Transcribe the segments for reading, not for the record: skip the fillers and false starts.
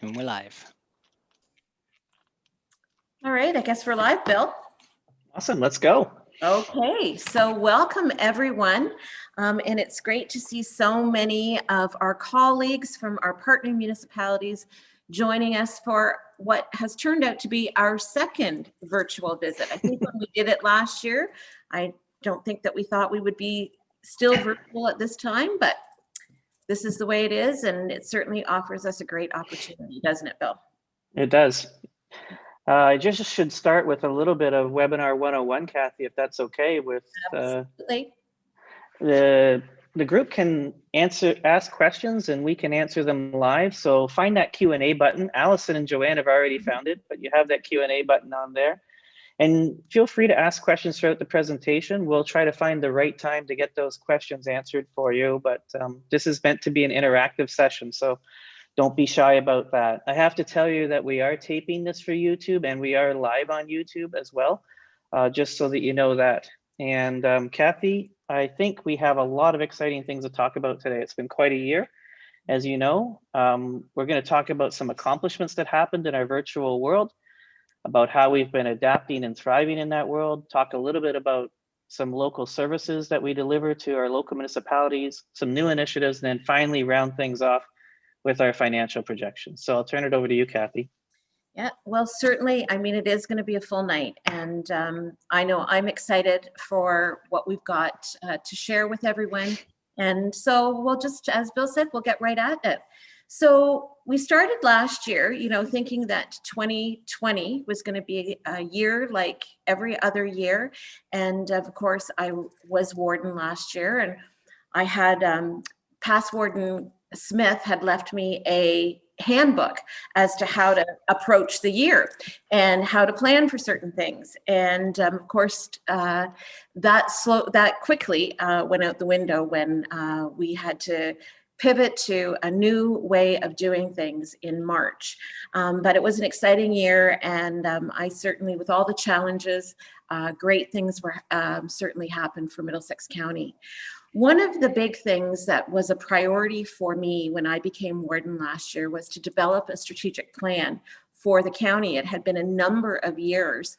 And we're live. All right, I guess we're live, Bill. Awesome, let's go. Okay, so welcome everyone. And it's great to see so many of our colleagues from our partner municipalities joining us for what has turned out to be our second virtual visit. I think when we did it last year, I don't think that we thought we would be still virtual at this time, but this is the way it is, and it certainly offers us a great opportunity, doesn't it, Bill? It does. I just should start with a little bit of webinar 101, Kathy, if that's okay. With Absolutely. The group can ask questions and we can answer them live. So find that Q&A button. Allison and Joanne have already found it, but you have that Q&A button on there. And feel free to ask questions throughout the presentation. We'll try to find the right time to get those questions answered for you. But this is meant to be an interactive session, so don't be shy about that. I have to tell you that we are taping this for YouTube and we are live on YouTube as well, just so that you know that. And Kathy, I think we have a lot of exciting things to talk about today. It's been quite a year, as you know. We're going to talk about some accomplishments that happened in our virtual world, about how we've been adapting and thriving in that world, talk a little bit about some local services that we deliver to our local municipalities, some new initiatives, and then finally round things off with our financial projections. So I'll turn it over to you, Kathy. Yeah, well, certainly. I mean, it is going to be a full night, and I know I'm excited for what we've got to share with everyone. And so we'll just, as Bill said, we'll get right at it. So we started last year, thinking that 2020 was going to be a year like every other year. And of course, I was warden last year, and I had past warden Smith had left me a handbook as to how to approach the year and how to plan for certain things. And of course, that quickly went out the window when we had to pivot to a new way of doing things in March. But it was an exciting year, and I certainly, with all the challenges, great things were certainly happened for Middlesex County. One of the big things that was a priority for me when I became warden last year was to develop a strategic plan for the county. It had been a number of years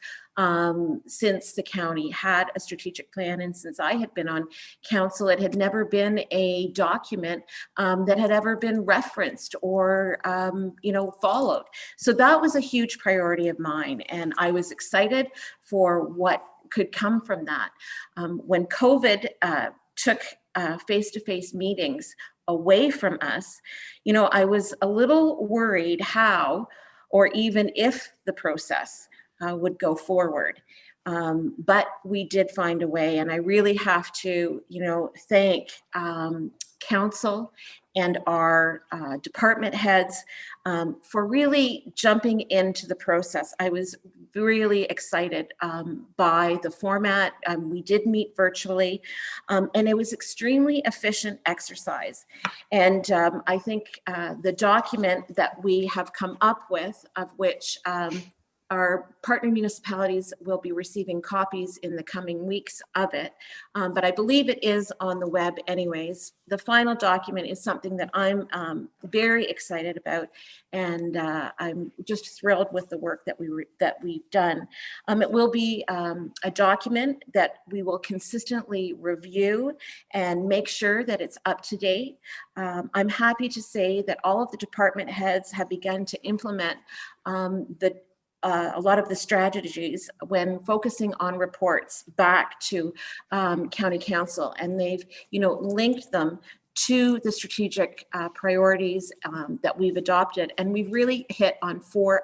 since the county had a strategic plan, and since I had been on council, it had never been a document that had ever been referenced or followed. So that was a huge priority of mine, and I was excited for what could come from that. When COVID took face-to-face meetings away from us, I was a little worried how or even if the process would go forward. But we did find a way, and I really have to, thank council and our department heads for really jumping into the process. I was really excited by the format. We did meet virtually, and it was extremely efficient exercise. And I think the document that we have come up with, of which our partner municipalities will be receiving copies in the coming weeks of it, but I believe it is on the web anyways. The final document is something that I'm very excited about, and I'm just thrilled with the work that we've done. It will be a document that we will consistently review and make sure that it's up to date. I'm happy to say that all of the department heads have begun to implement a lot of the strategies when focusing on reports back to county council, and they've linked them to the strategic priorities that we've adopted, and we've really hit on four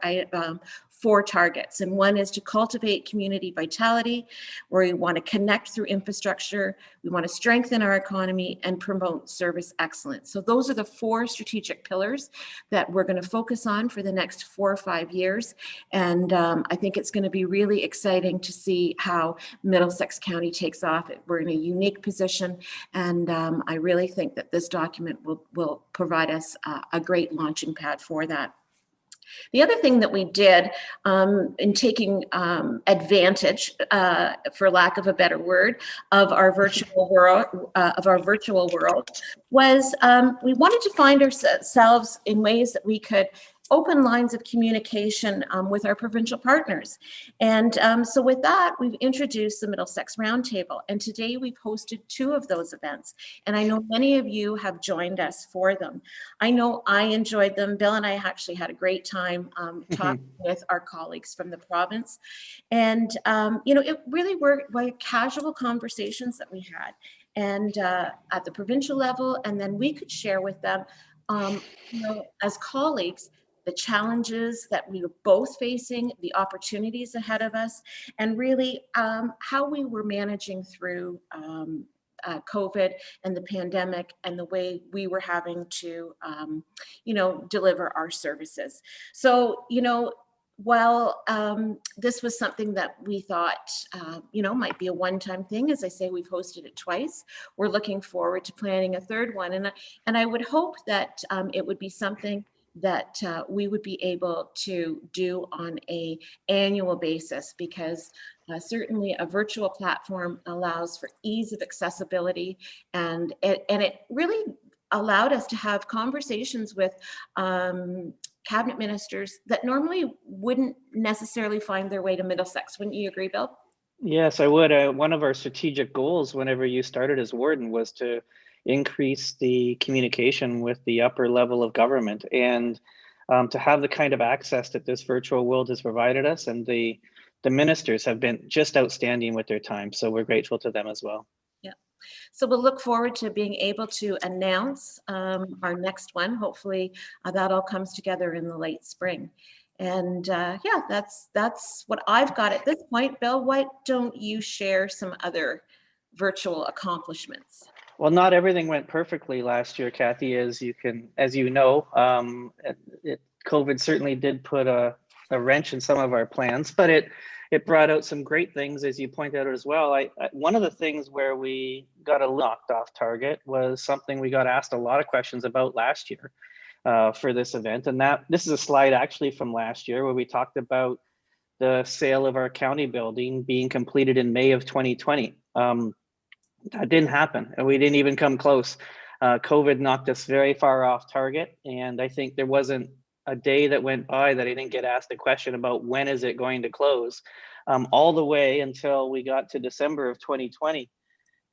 targets. And one is to cultivate community vitality, where we want to connect through infrastructure, we want to strengthen our economy, and promote service excellence. So those are the four strategic pillars that we're going to focus on for the next 4 or 5 years. And I think it's going to be really exciting to see how Middlesex County takes off. We're in a unique position, and I really think that this document will provide us a great launching pad for that. The other thing that we did in taking advantage, for lack of a better word, of our virtual world, was we wanted to find ourselves in ways that we could open lines of communication with our provincial partners. And so with that, we've introduced the Middlesex Roundtable. And today we've hosted 2 of those events. And I know many of you have joined us for them. I know I enjoyed them. Bill and I actually had a great time talking with our colleagues from the province. And, it really were like casual conversations that we had. And at the provincial level, and then we could share with them, as colleagues, the challenges that we were both facing, the opportunities ahead of us, and really how we were managing through COVID and the pandemic and the way we were having to, deliver our services. So, while this was something that we thought, might be a one-time thing, as I say, we've hosted it twice. We're looking forward to planning a 3rd one. And I would hope that it would be something that we would be able to do on an annual basis, because certainly a virtual platform allows for ease of accessibility, and it really allowed us to have conversations with cabinet ministers that normally wouldn't necessarily find their way to Middlesex. Wouldn't you agree, Bill? Yes, I would. One of our strategic goals whenever you started as warden was to increase the communication with the upper level of government, and to have the kind of access that this virtual world has provided us. And the ministers have been just outstanding with their time. So we're grateful to them as well. Yeah. So we'll look forward to being able to announce our next one. Hopefully that all comes together in the late spring. And that's what I've got at this point. Bill, why don't you share some other virtual accomplishments? Well, not everything went perfectly last year, Kathy, as you know. COVID certainly did put a wrench in some of our plans, but it brought out some great things, as you point out as well. One of the things where we got a knocked off target was something we got asked a lot of questions about last year for this event. And this is a slide actually from last year where we talked about the sale of our county building being completed in May of 2020. That didn't happen, and we didn't even come close. COVID knocked us very far off target, and I think there wasn't a day that went by that I didn't get asked a question about when is it going to close, all the way until we got to December of 2020.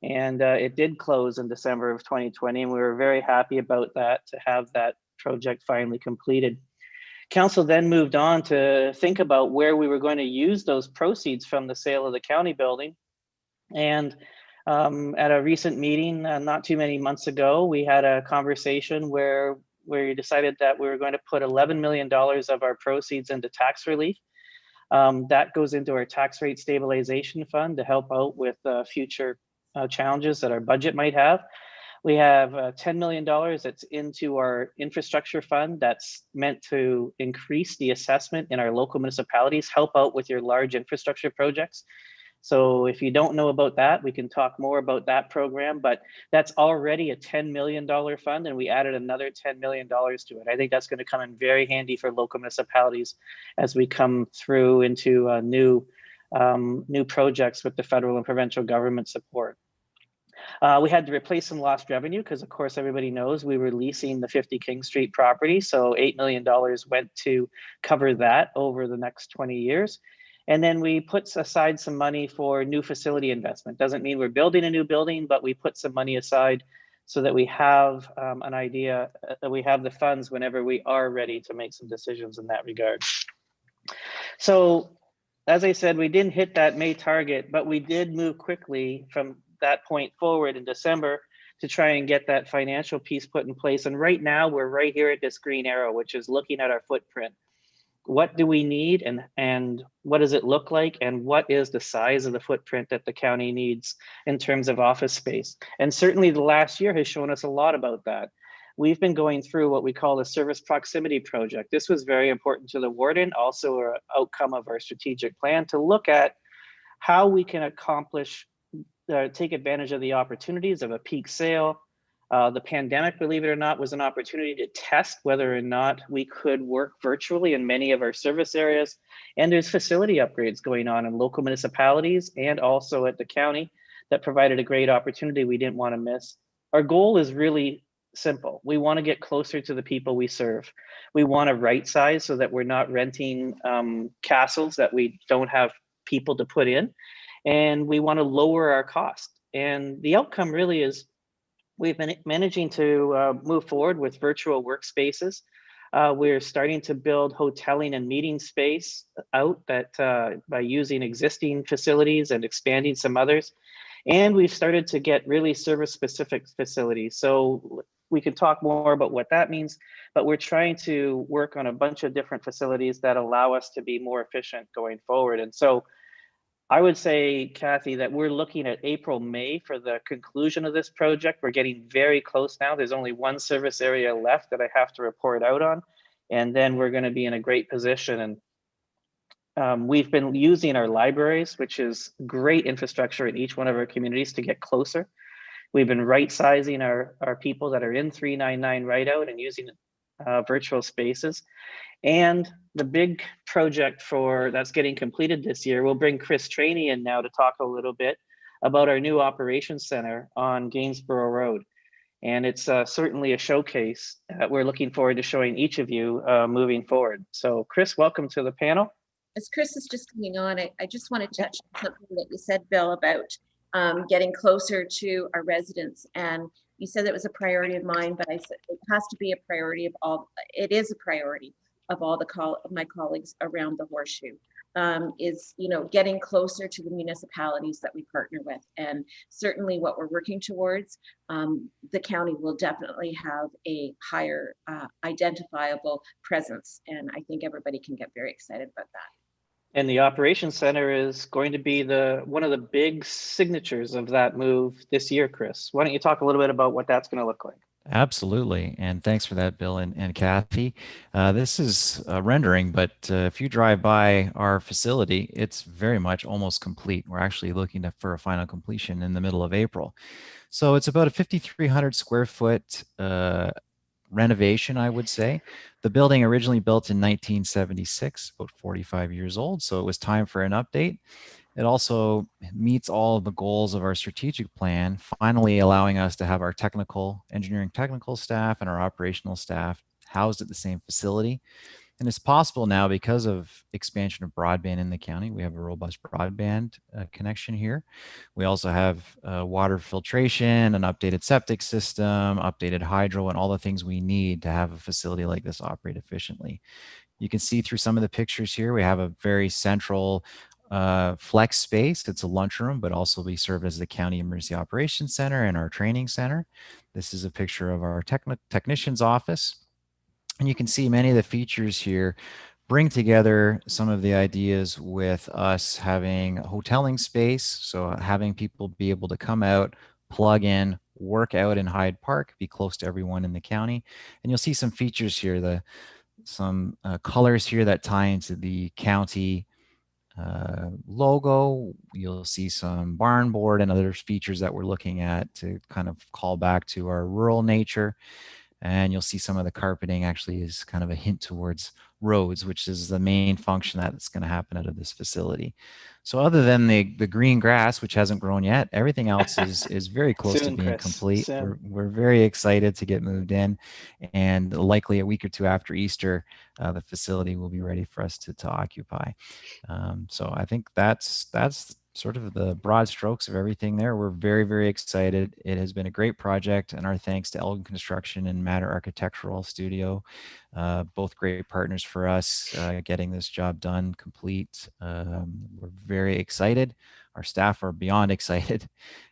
And it did close in December of 2020, and we were very happy about that, to have that project finally completed. Council then moved on to think about where we were going to use those proceeds from the sale of the county building. And at a recent meeting not too many months ago, we had a conversation where we decided that we were going to put $11 million of our proceeds into tax relief. That goes into our tax rate stabilization fund to help out with future challenges that our budget might have. We have $10 million that's into our infrastructure fund that's meant to increase the assessment in our local municipalities, help out with your large infrastructure projects. So if you don't know about that, we can talk more about that program, but that's already a $10 million fund, and we added another $10 million to it. I think that's going to come in very handy for local municipalities as we come through into new projects with the federal and provincial government support. We had to replace some lost revenue because, of course, everybody knows we were leasing the 50 King Street property. So $8 million went to cover that over the next 20 years. And then we put aside some money for new facility investment. Doesn't mean we're building a new building, but we put some money aside so that we have an idea, that we have the funds whenever we are ready to make some decisions in that regard. So, as I said, we didn't hit that May target, but we did move quickly from that point forward in December to try and get that financial piece put in place. And right now we're right here at this green arrow, which is looking at our footprint. What do we need, and what does it look like, and what is the size of the footprint that the county needs in terms of office space? And certainly the last year has shown us a lot about that. We've been going through what we call the service proximity project. This was very important to the warden, also an outcome of our strategic plan, to look at how we can accomplish, take advantage of the opportunities of a peak sale. The pandemic, believe it or not, was an opportunity to test whether or not we could work virtually in many of our service areas. And there's facility upgrades going on in local municipalities and also at the county that provided a great opportunity we didn't want to miss. Our goal is really simple. We want to get closer to the people we serve. We want to right size so that we're not renting castles that we don't have people to put in. And we want to lower our cost. And the outcome really is we've been managing to move forward with virtual workspaces. We're starting to build hoteling and meeting space out that by using existing facilities and expanding some others. And we've started to get really service specific facilities. So we can talk more about what that means, but we're trying to work on a bunch of different facilities that allow us to be more efficient going forward. And so I would say, Kathy, that we're looking at April, May for the conclusion of this project. We're getting very close now. There's only one service area left that I have to report out on. And then we're going to be in a great position. And we've been using our libraries, which is great infrastructure in each one of our communities to get closer. We've been right sizing our people that are in 399 right out and using virtual spaces. And the big project that's getting completed this year, we'll bring Chris Trainey in now to talk a little bit about our new operations center on Gainsborough Road. And it's certainly a showcase that we're looking forward to showing each of you moving forward. So Chris, welcome to the panel. As Chris is just coming on, I just want to touch on something that you said, Bill, about getting closer to our residents. And you said that was a priority of mine, but I said it has to be a priority of all. It is a priority of all of my colleagues around the Horseshoe. Is getting closer to the municipalities that we partner with, and certainly what we're working towards. The county will definitely have a higher identifiable presence, and I think everybody can get very excited about that. And the operations center is going to be one of the big signatures of that move this year, Chris. Why don't you talk a little bit about what that's going to look like? Absolutely. And thanks for that, Bill and Kathy. This is a rendering, but if you drive by our facility, it's very much almost complete. We're actually looking for a final completion in the middle of April. So it's about a 5,300 square foot renovation, I would say. The building originally built in 1976, about 45 years old, so it was time for an update. It also meets all of the goals of our strategic plan, finally allowing us to have our engineering technical staff and our operational staff housed at the same facility. And it's possible now because of expansion of broadband in the county. We have a robust broadband connection here. We also have water filtration, an updated septic system, updated hydro, and all the things we need to have a facility like this operate efficiently. You can see through some of the pictures here, we have a very central flex space. It's a lunchroom, but also we serve as the County Emergency Operations Center and our training center. This is a picture of our technician's office. And you can see many of the features here bring together some of the ideas with us having hoteling space. So having people be able to come out, plug in, work out in Hyde Park, be close to everyone in the county. And you'll see some features here, some colors here that tie into the county logo. You'll see some barn board and other features that we're looking at to kind of call back to our rural nature. And you'll see some of the carpeting actually is kind of a hint towards roads, which is the main function that's going to happen out of this facility. So other than the green grass, which hasn't grown yet, everything else is very close Soon, to being Chris. complete. Soon. We're very excited to get moved in, and likely a week or two after Easter, the facility will be ready for us to occupy. So I think that's sort of the broad strokes of everything there. We're very, very excited. It has been a great project, and our thanks to Elgin Construction and Matter Architectural Studio, both great partners for us getting this job done complete. We're very excited. Our staff are beyond excited,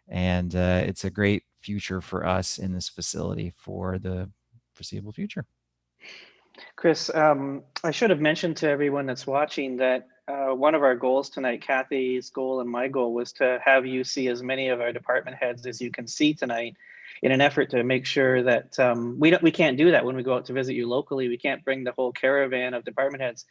and it's a great future for us in this facility for the foreseeable future. Chris, I should have mentioned to everyone that's watching that one of our goals tonight, Kathy's goal and my goal, was to have you see as many of our department heads as you can see tonight, in an effort to make sure that we can't do that when we go out to visit you locally. We can't bring the whole caravan of department heads.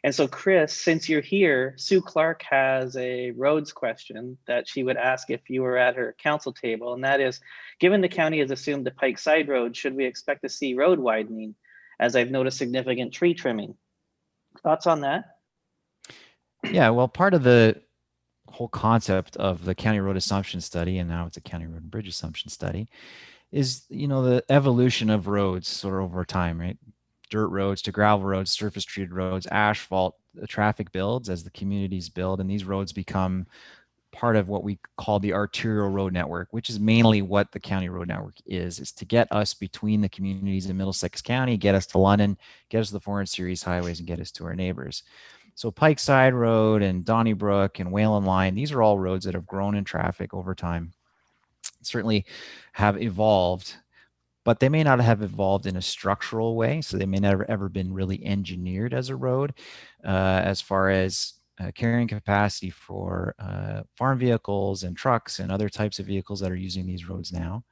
And so, Chris, since you're here, Sue Clark has a roads question that she would ask if you were at her council table, and that is, given the county has assumed the Pike Side Road, should we expect to see road widening, as I've noticed significant tree trimming? Thoughts on that? Yeah, well, part of the whole concept of the County Road Assumption Study, and now it's a County Road and Bridge Assumption Study, is, the evolution of roads sort of over time, right? Dirt roads to gravel roads, surface treated roads, asphalt, the traffic builds as the communities build, and these roads become part of what we call the arterial road network, which is mainly what the county road network is to get us between the communities in Middlesex County, get us to London, get us to the Foreign Series highways, and get us to our neighbors. So Pikeside Road and Donnybrook and Whalen Line, these are all roads that have grown in traffic over time, certainly have evolved, but they may not have evolved in a structural way. So they may never ever been really engineered as a road, as far as carrying capacity for farm vehicles and trucks and other types of vehicles that are using these roads now.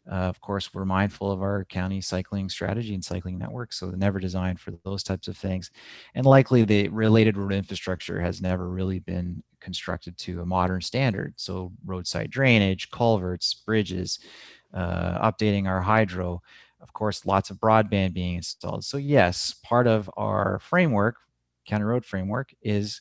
Of course, we're mindful of our county cycling strategy and cycling network, so they're never designed for those types of things. And likely the related road infrastructure has never really been constructed to a modern standard. So roadside drainage, culverts, bridges, updating our hydro, of course, lots of broadband being installed. So yes, part of our framework, county road framework, is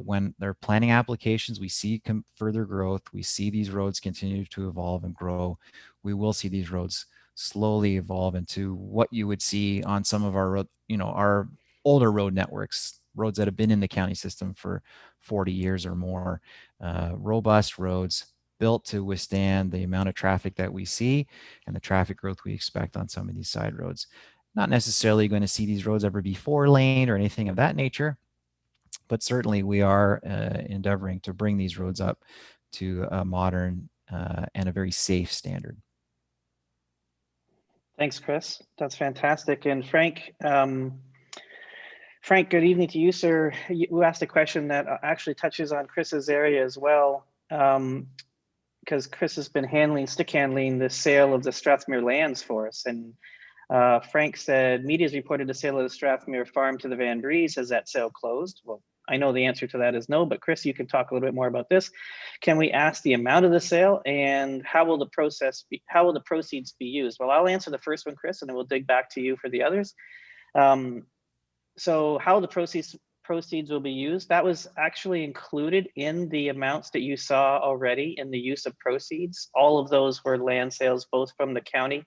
when they're planning applications, we see further growth. We see these roads continue to evolve and grow. We will see these roads slowly evolve into what you would see on some of our road, our older road networks, roads that have been in the county system for 40 years or more, robust roads built to withstand the amount of traffic that we see and the traffic growth we expect on some of these side roads. Not necessarily going to see these roads ever be 4-lane or anything of that nature, but certainly we are endeavoring to bring these roads up to a modern and a very safe standard. Thanks, Chris. That's fantastic. And Frank, good evening to you, sir. You asked a question that actually touches on Chris's area as well, because Chris has been stick handling the sale of the Strathmere lands for us. And Frank said, media's reported the sale of the Strathmere farm to the Van Breeze. Has that sale closed? Well, I know the answer to that is no, but Chris, you can talk a little bit more about this. Can we ask the amount of the sale and how will the proceeds be used? Well, I'll answer the first one, Chris, and then we'll dig back to you for the others. So how the proceeds will be used, that was actually included in the amounts that you saw already in the use of proceeds. All of those were land sales, both from the county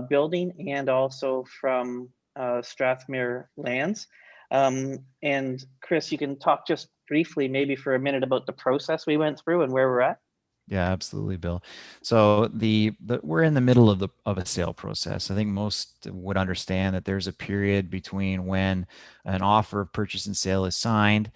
building and also from Strathmere lands. And Chris, you can talk just briefly, maybe for a minute, about the process we went through and where we're at. Yeah, absolutely, Bill. So we're in the middle of a sale process. I think most would understand that there's a period between when an offer of purchase and sale is signed.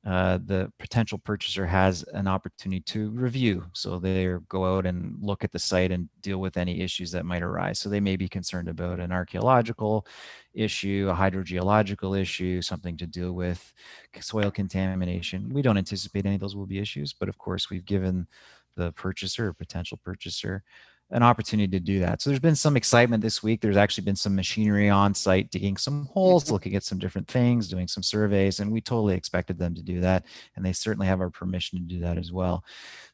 The potential purchaser has an opportunity to review. So they go out and look at the site and deal with any issues that might arise. So they may be concerned about an archaeological issue, a hydrogeological issue, something to deal with soil contamination. We don't anticipate any of those will be issues, but of course we've given the purchaser or potential purchaser an opportunity to do that. So there's been some excitement this week. There's actually been some machinery on site digging some holes, looking at some different things, doing some surveys, and we totally expected them to do that. And they certainly have our permission to do that as well.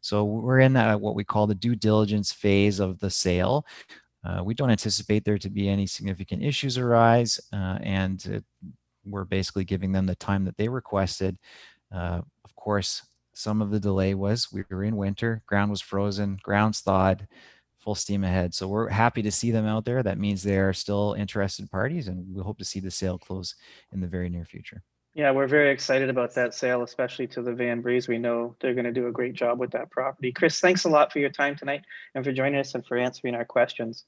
So we're in what we call the due diligence phase of the sale. We don't anticipate there to be any significant issues arise, and we're basically giving them the time that they requested. Of course, some of the delay was we were in winter, ground was frozen, ground's thawed, full steam ahead. So we're happy to see them out there. That means they are still interested parties, and we hope to see the sale close in the very near future. Yeah, we're very excited about that sale, especially to the Van Breeze. We know they're going to do a great job with that property. Chris, thanks a lot for your time tonight and for joining us and for answering our questions.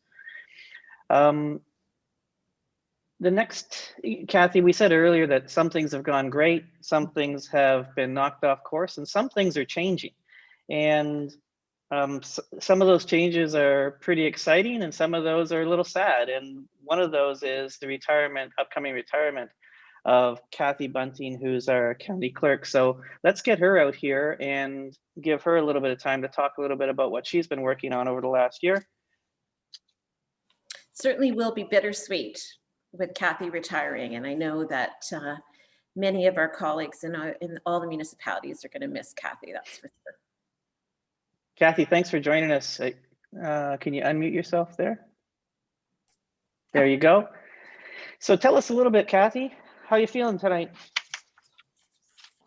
The next, Kathy, we said earlier that some things have gone great, some things have been knocked off course, and some things are changing. And some of those changes are pretty exciting, and some of those are a little sad. And one of those is the upcoming retirement of Kathy Bunting, who's our county clerk. So let's get her out here and give her a little bit of time to talk a little bit about what she's been working on over the last year. Certainly will be bittersweet with Kathy retiring. And I know that many of our colleagues in all the municipalities are going to miss Kathy, that's for sure. Kathy, thanks for joining us. Can you unmute yourself there? There you go. So tell us a little bit, Kathy, how are you feeling tonight?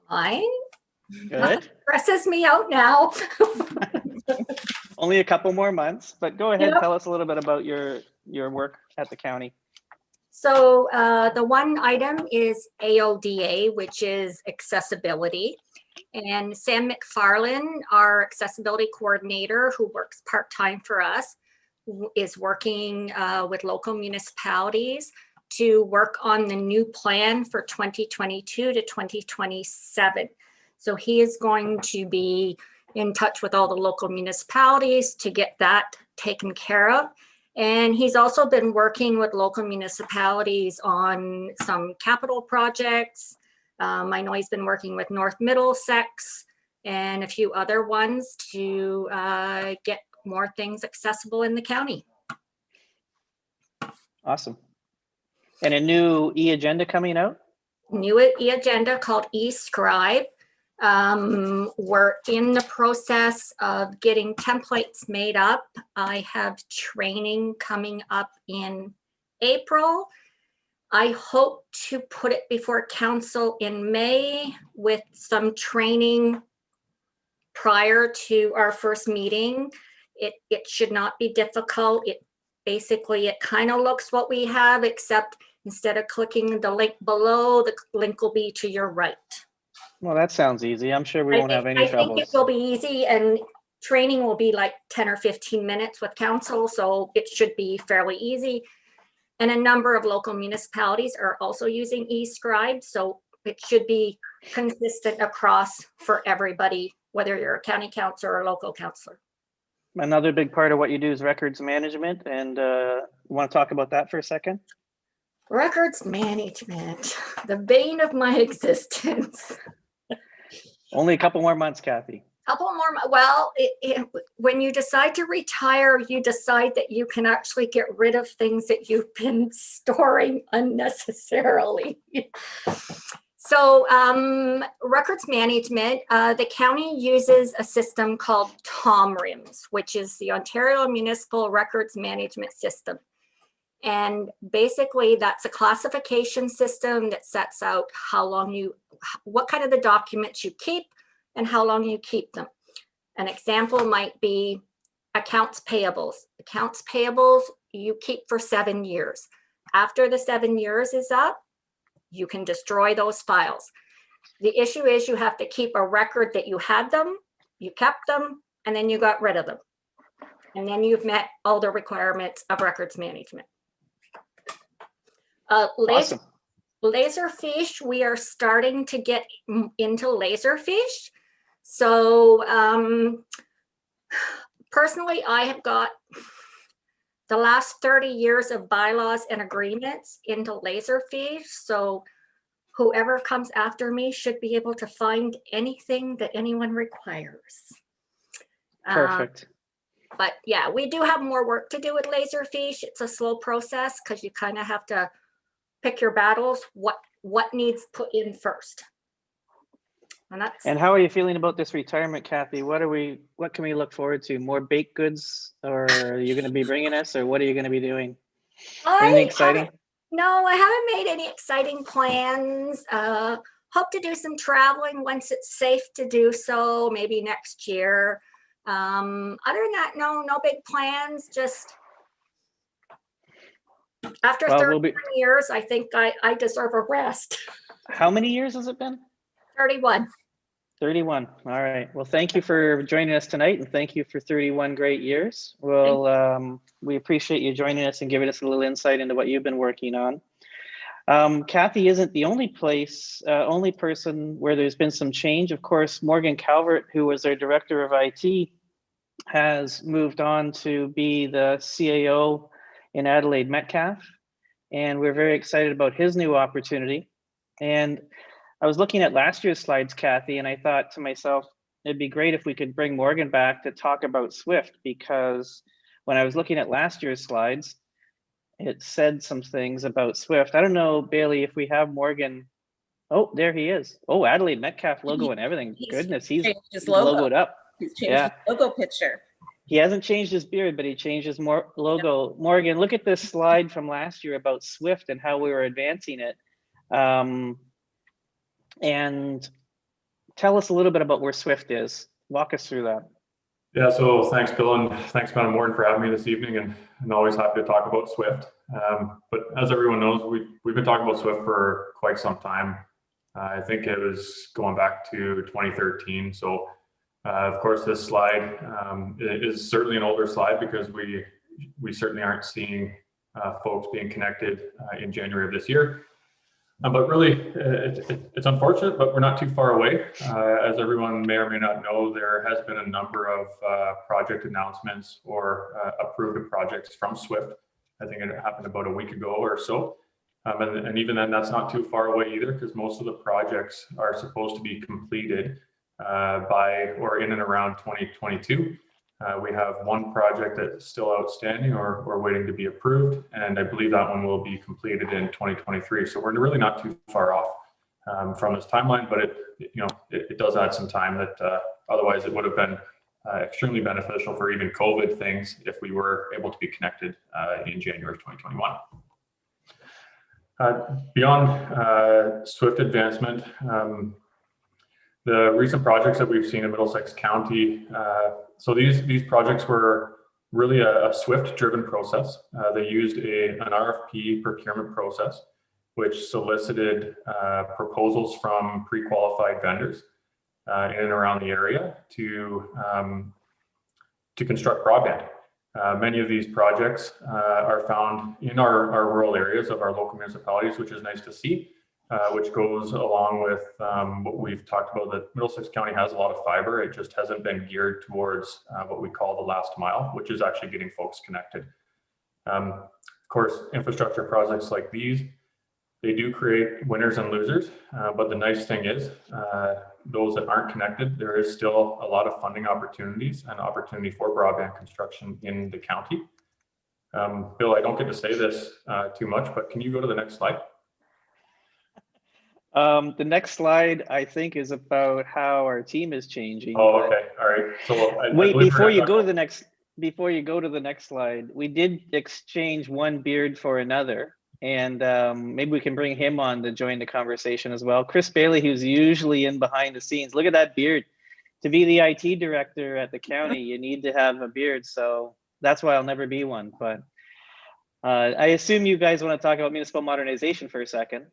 Fine. Good. Stresses me out now. Only a couple more months, but go ahead. Yep. Tell us a little bit about your work at the county. So the one item is AODA, which is accessibility. And Sam McFarlane, our accessibility coordinator who works part-time for us, is working with local municipalities to work on the new plan for 2022 to 2027. So he is going to be in touch with all the local municipalities to get that taken care of. And he's also been working with local municipalities on some capital projects. I know he's been working with North Middlesex and a few other ones to get more things accessible in the county. Awesome. And a new e-agenda coming out? New e-agenda called eScribe. We're in the process of getting templates made up. I have training coming up in April. I hope to put it before council in May with some training prior to our first meeting. It should not be difficult. It kind of looks what we have, except instead of clicking the link below, the link will be to your right. Well, that sounds easy. I'm sure we won't have any troubles. I think it will be easy, and training will be like 10 or 15 minutes with council, so it should be fairly easy. And a number of local municipalities are also using eScribe, so it should be consistent across for everybody, whether you're a county councilor or a local councilor. Another big part of what you do is records management, and want to talk about that for a second? Records management, the bane of my existence. Only a couple more months, Kathy. Well, when you decide to retire, you decide that you can actually get rid of things that you've been storing unnecessarily. So records management, the county uses a system called TOMRIMS, which is the Ontario Municipal Records Management System. And basically that's a classification system that sets out what kind of the documents you keep and how long you keep them. An example might be accounts payables. Accounts payables you keep for 7 years. After the 7 years is up, you can destroy those files. The issue is you have to keep a record that you had them, you kept them, and then you got rid of them. And then you've met all the requirements of records management. Awesome. Laserfish, we are starting to get into Laserfish. So personally, I have got the last 30 years of bylaws and agreements into Laserfish. So whoever comes after me should be able to find anything that anyone requires. Perfect. But yeah, we do have more work to do with Laserfish. It's a slow process because you kind of have to pick your battles, what needs put in first. And how are you feeling about this retirement, Kathy? What can we look forward to? More baked goods, or are you going to be bringing us, or what are you going to be doing? Anything exciting? No, I haven't made any exciting plans. Hope to do some traveling once it's safe to do so, maybe next year. Other than that, no big plans. Just after 31 years, I think I deserve a rest. How many years has it been? 31. 31. All right. Well, thank you for joining us tonight, and thank you for 31 great years. Well, we appreciate you joining us and giving us a little insight into what you've been working on. Kathy isn't the only person where there's been some change. Of course, Morgan Calvert, who was our director of IT, has moved on to be the CAO in Adelaide Metcalfe, and we're very excited about his new opportunity. And I was looking at last year's slides, Kathy, and I thought to myself, it'd be great if we could bring Morgan back to talk about Swift, because when I was looking at last year's slides, it said some things about Swift. I don't know, Bailey, if we have Morgan. Oh, there he is. Oh, Adelaide Metcalfe logo and everything. Goodness, he's logoed up. He's changed his logo picture. He hasn't changed his beard, but he changed his logo. Morgan, look at this slide from last year about Swift and how we were advancing it. And tell us a little bit about where Swift is. Walk us through that. Yeah, so thanks, Bill, and thanks, Madam Warden, for having me this evening, and always happy to talk about Swift. But as everyone knows, we've been talking about Swift for quite some time. I think it was going back to 2013. So, of course, this slide is certainly an older slide because we certainly aren't seeing folks being connected in January of this year. But really, it's unfortunate, but we're not too far away. As everyone may or may not know, there has been a number of project announcements or approved projects from Swift. I think it happened about a week ago or so. And even then, that's not too far away either, because most of the projects are supposed to be completed by or in and around 2022. We have one project that's still outstanding or waiting to be approved, and I believe that one will be completed in 2023. So we're really not too far off from this timeline, but it does add some time that otherwise it would have been extremely beneficial for even COVID things if we were able to be connected in January of 2021. Beyond Swift advancement, the recent projects that we've seen in Middlesex County, so these projects were really a Swift-driven process. They used an RFP procurement process, which solicited proposals from pre-qualified vendors in and around the area to construct broadband. Many of these projects are found in our rural areas of our local municipalities, which is nice to see. Which goes along with what we've talked about, that Middlesex County has a lot of fiber. It just hasn't been geared towards what we call the last mile, which is actually getting folks connected. Of course, infrastructure projects like these, they do create winners and losers, but the nice thing is those that aren't connected, there is still a lot of funding opportunities and opportunity for broadband construction in the county. Bill, I don't get to say this too much, but can you go to the next slide? The next slide, I think, is about how our team is changing. Oh, okay. All right. So wait, before you go to the next slide, we did exchange one beard for another, and maybe we can bring him on to join the conversation as well. Chris Bailey, who's usually in behind the scenes. Look at that beard. To be the IT director at the county, you need to have a beard. So that's why I'll never be one. But I assume you guys want to talk about municipal modernization for a second.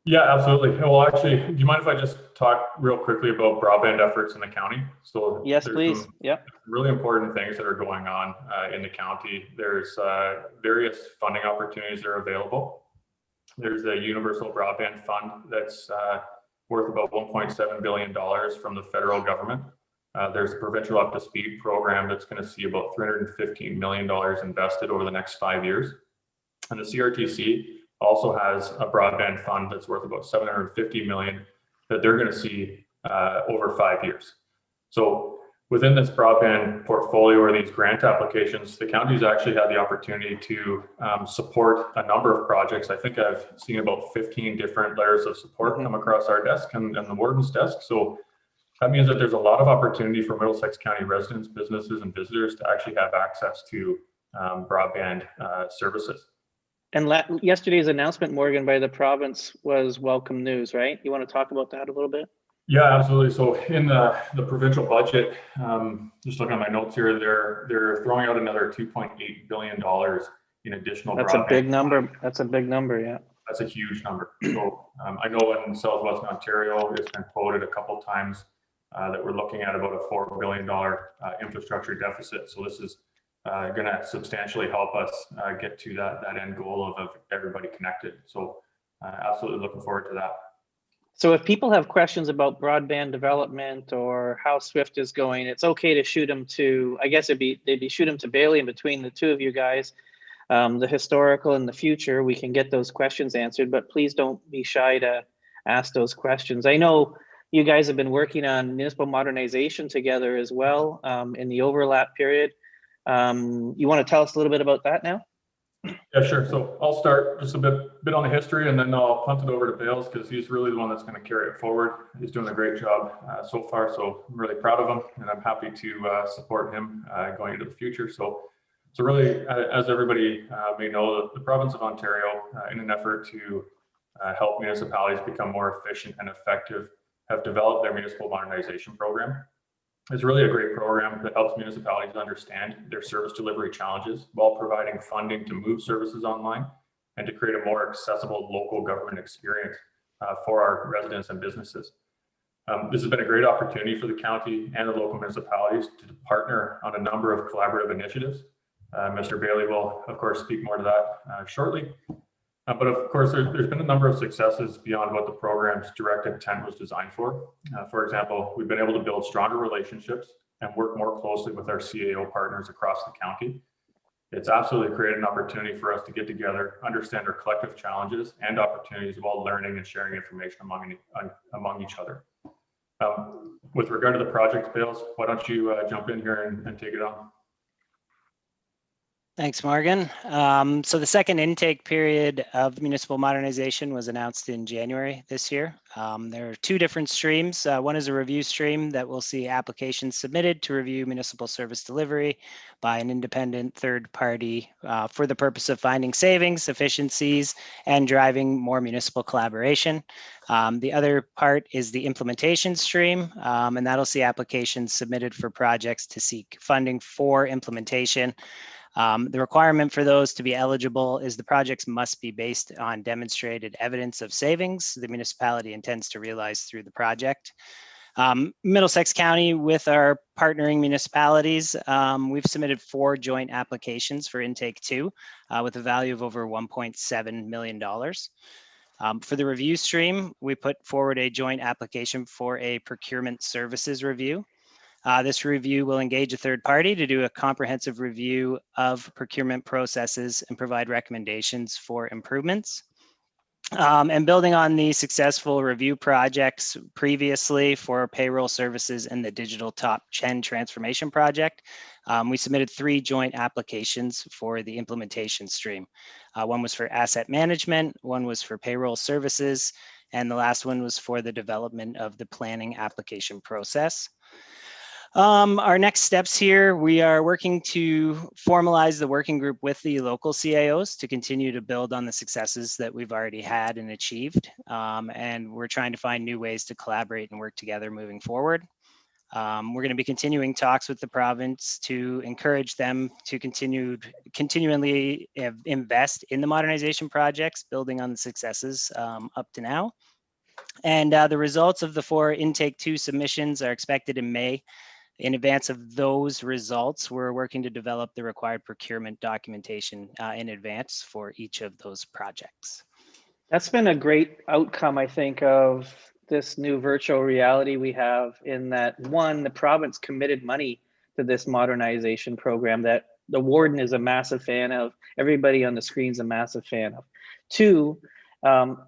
Yeah, absolutely. Well, actually, do you mind if I just talk real quickly about broadband efforts in the county? So yes, please. Yeah. Really important things that are going on in the county. There's various funding opportunities that are available. There's the Universal Broadband Fund that's worth about $1.7 billion from the federal government. There's a provincial Up to Speed program that's going to see about $315 million invested over the next 5 years. And the CRTC also has a broadband fund that's worth about $750 million that they're going to see over 5 years. So within this broadband portfolio or these grant applications, the county's actually had the opportunity to support a number of projects. I think I've seen about 15 different letters of support come across our desk and the warden's desk. So that means that there's a lot of opportunity for Middlesex County residents, businesses, and visitors to actually have access to broadband services. And yesterday's announcement, Morgan, by the province was welcome news, right? You want to talk about that a little bit? Yeah, absolutely. So in the provincial budget, just looking at my notes here, they're throwing out another $2.8 billion in additional. That's a big number. That's a big number, yeah. That's a huge number. So I know in Southwestern Ontario, it's been quoted a couple of times that we're looking at about a $4 billion infrastructure deficit. So this is going to substantially help us get to that end goal of everybody connected. So absolutely looking forward to that. So if people have questions about broadband development or how Swift is going, it's okay to shoot them to, I guess they'd be shoot them to Bailey, and between the two of you guys, the historical and the future, we can get those questions answered, but please don't be shy to ask those questions. I know you guys have been working on municipal modernization together as well in the overlap period. You want to tell us a little bit about that now? Yeah, sure. So I'll start just a bit on the history, and then I'll punt it over to Bales because he's really the one that's going to carry it forward. He's doing a great job so far, so I'm really proud of him, and I'm happy to support him going into the future. So really, as everybody may know, the province of Ontario, in an effort to help municipalities become more efficient and effective, have developed their municipal modernization program. It's really a great program that helps municipalities understand their service delivery challenges while providing funding to move services online and to create a more accessible local government experience for our residents and businesses. This has been a great opportunity for the county and the local municipalities to partner on a number of collaborative initiatives. Mr. Bailey will, of course, speak more to that shortly. But of course, there's been a number of successes beyond what the program's direct intent was designed for. For example, we've been able to build stronger relationships and work more closely with our CAO partners across the county. It's absolutely created an opportunity for us to get together, understand our collective challenges and opportunities while learning and sharing information among each other. With regard to the project, Bales, why don't you jump in here and take it on? Thanks, Morgan. So the second intake period of municipal modernization was announced in January this year. There are two different streams. One is a review stream that will see applications submitted to review municipal service delivery by an independent third party for the purpose of finding savings, efficiencies, and driving more municipal collaboration. The other part is the implementation stream, and that'll see applications submitted for projects to seek funding for implementation. The requirement for those to be eligible is the projects must be based on demonstrated evidence of savings the municipality intends to realize through the project. Middlesex County, with our partnering municipalities, we've submitted 4 joint applications for intake 2 with a value of over $1.7 million. For the review stream, we put forward a joint application for a procurement services review. This review will engage a third party to do a comprehensive review of procurement processes and provide recommendations for improvements. And building on the successful review projects previously for payroll services and the digital top 10 transformation project, we submitted 3 joint applications for the implementation stream. One was for asset management, one was for payroll services, and the last one was for the development of the planning application process. Our next steps here, we are working to formalize the working group with the local CAOs to continue to build on the successes that we've already had and achieved. And we're trying to find new ways to collaborate and work together moving forward. We're going to be continuing talks with the province to encourage them to continually invest in the modernization projects, building on the successes up to now. And the results of the 4 intake 2 submissions are expected in May. In advance of those results, we're working to develop the required procurement documentation in advance for each of those projects. That's been a great outcome, I think, of this new virtual reality we have, in that, one, the province committed money to this modernization program that the warden is a massive fan of, everybody on the screen's a massive fan of. 2,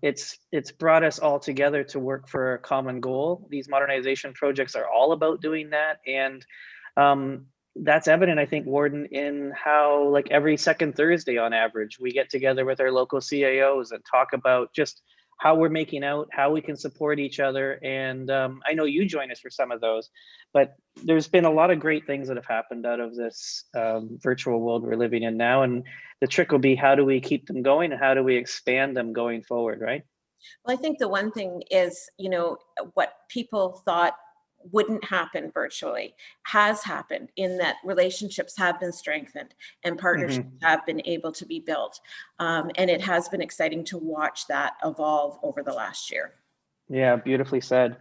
it's brought us all together to work for a common goal. These modernization projects are all about doing that, and that's evident, I think, Warden, in how, like, every second Thursday on average, we get together with our local CAOs and talk about just how we're making out, how we can support each other. And I know you join us for some of those, but there's been a lot of great things that have happened out of this virtual world we're living in now. And the trick will be, how do we keep them going and how do we expand them going forward, right? Well, I think the one thing is, you know, what people thought wouldn't happen virtually has happened, in that relationships have been strengthened and partnerships have been able to be built. And it has been exciting to watch that evolve over the last year. Yeah, beautifully said.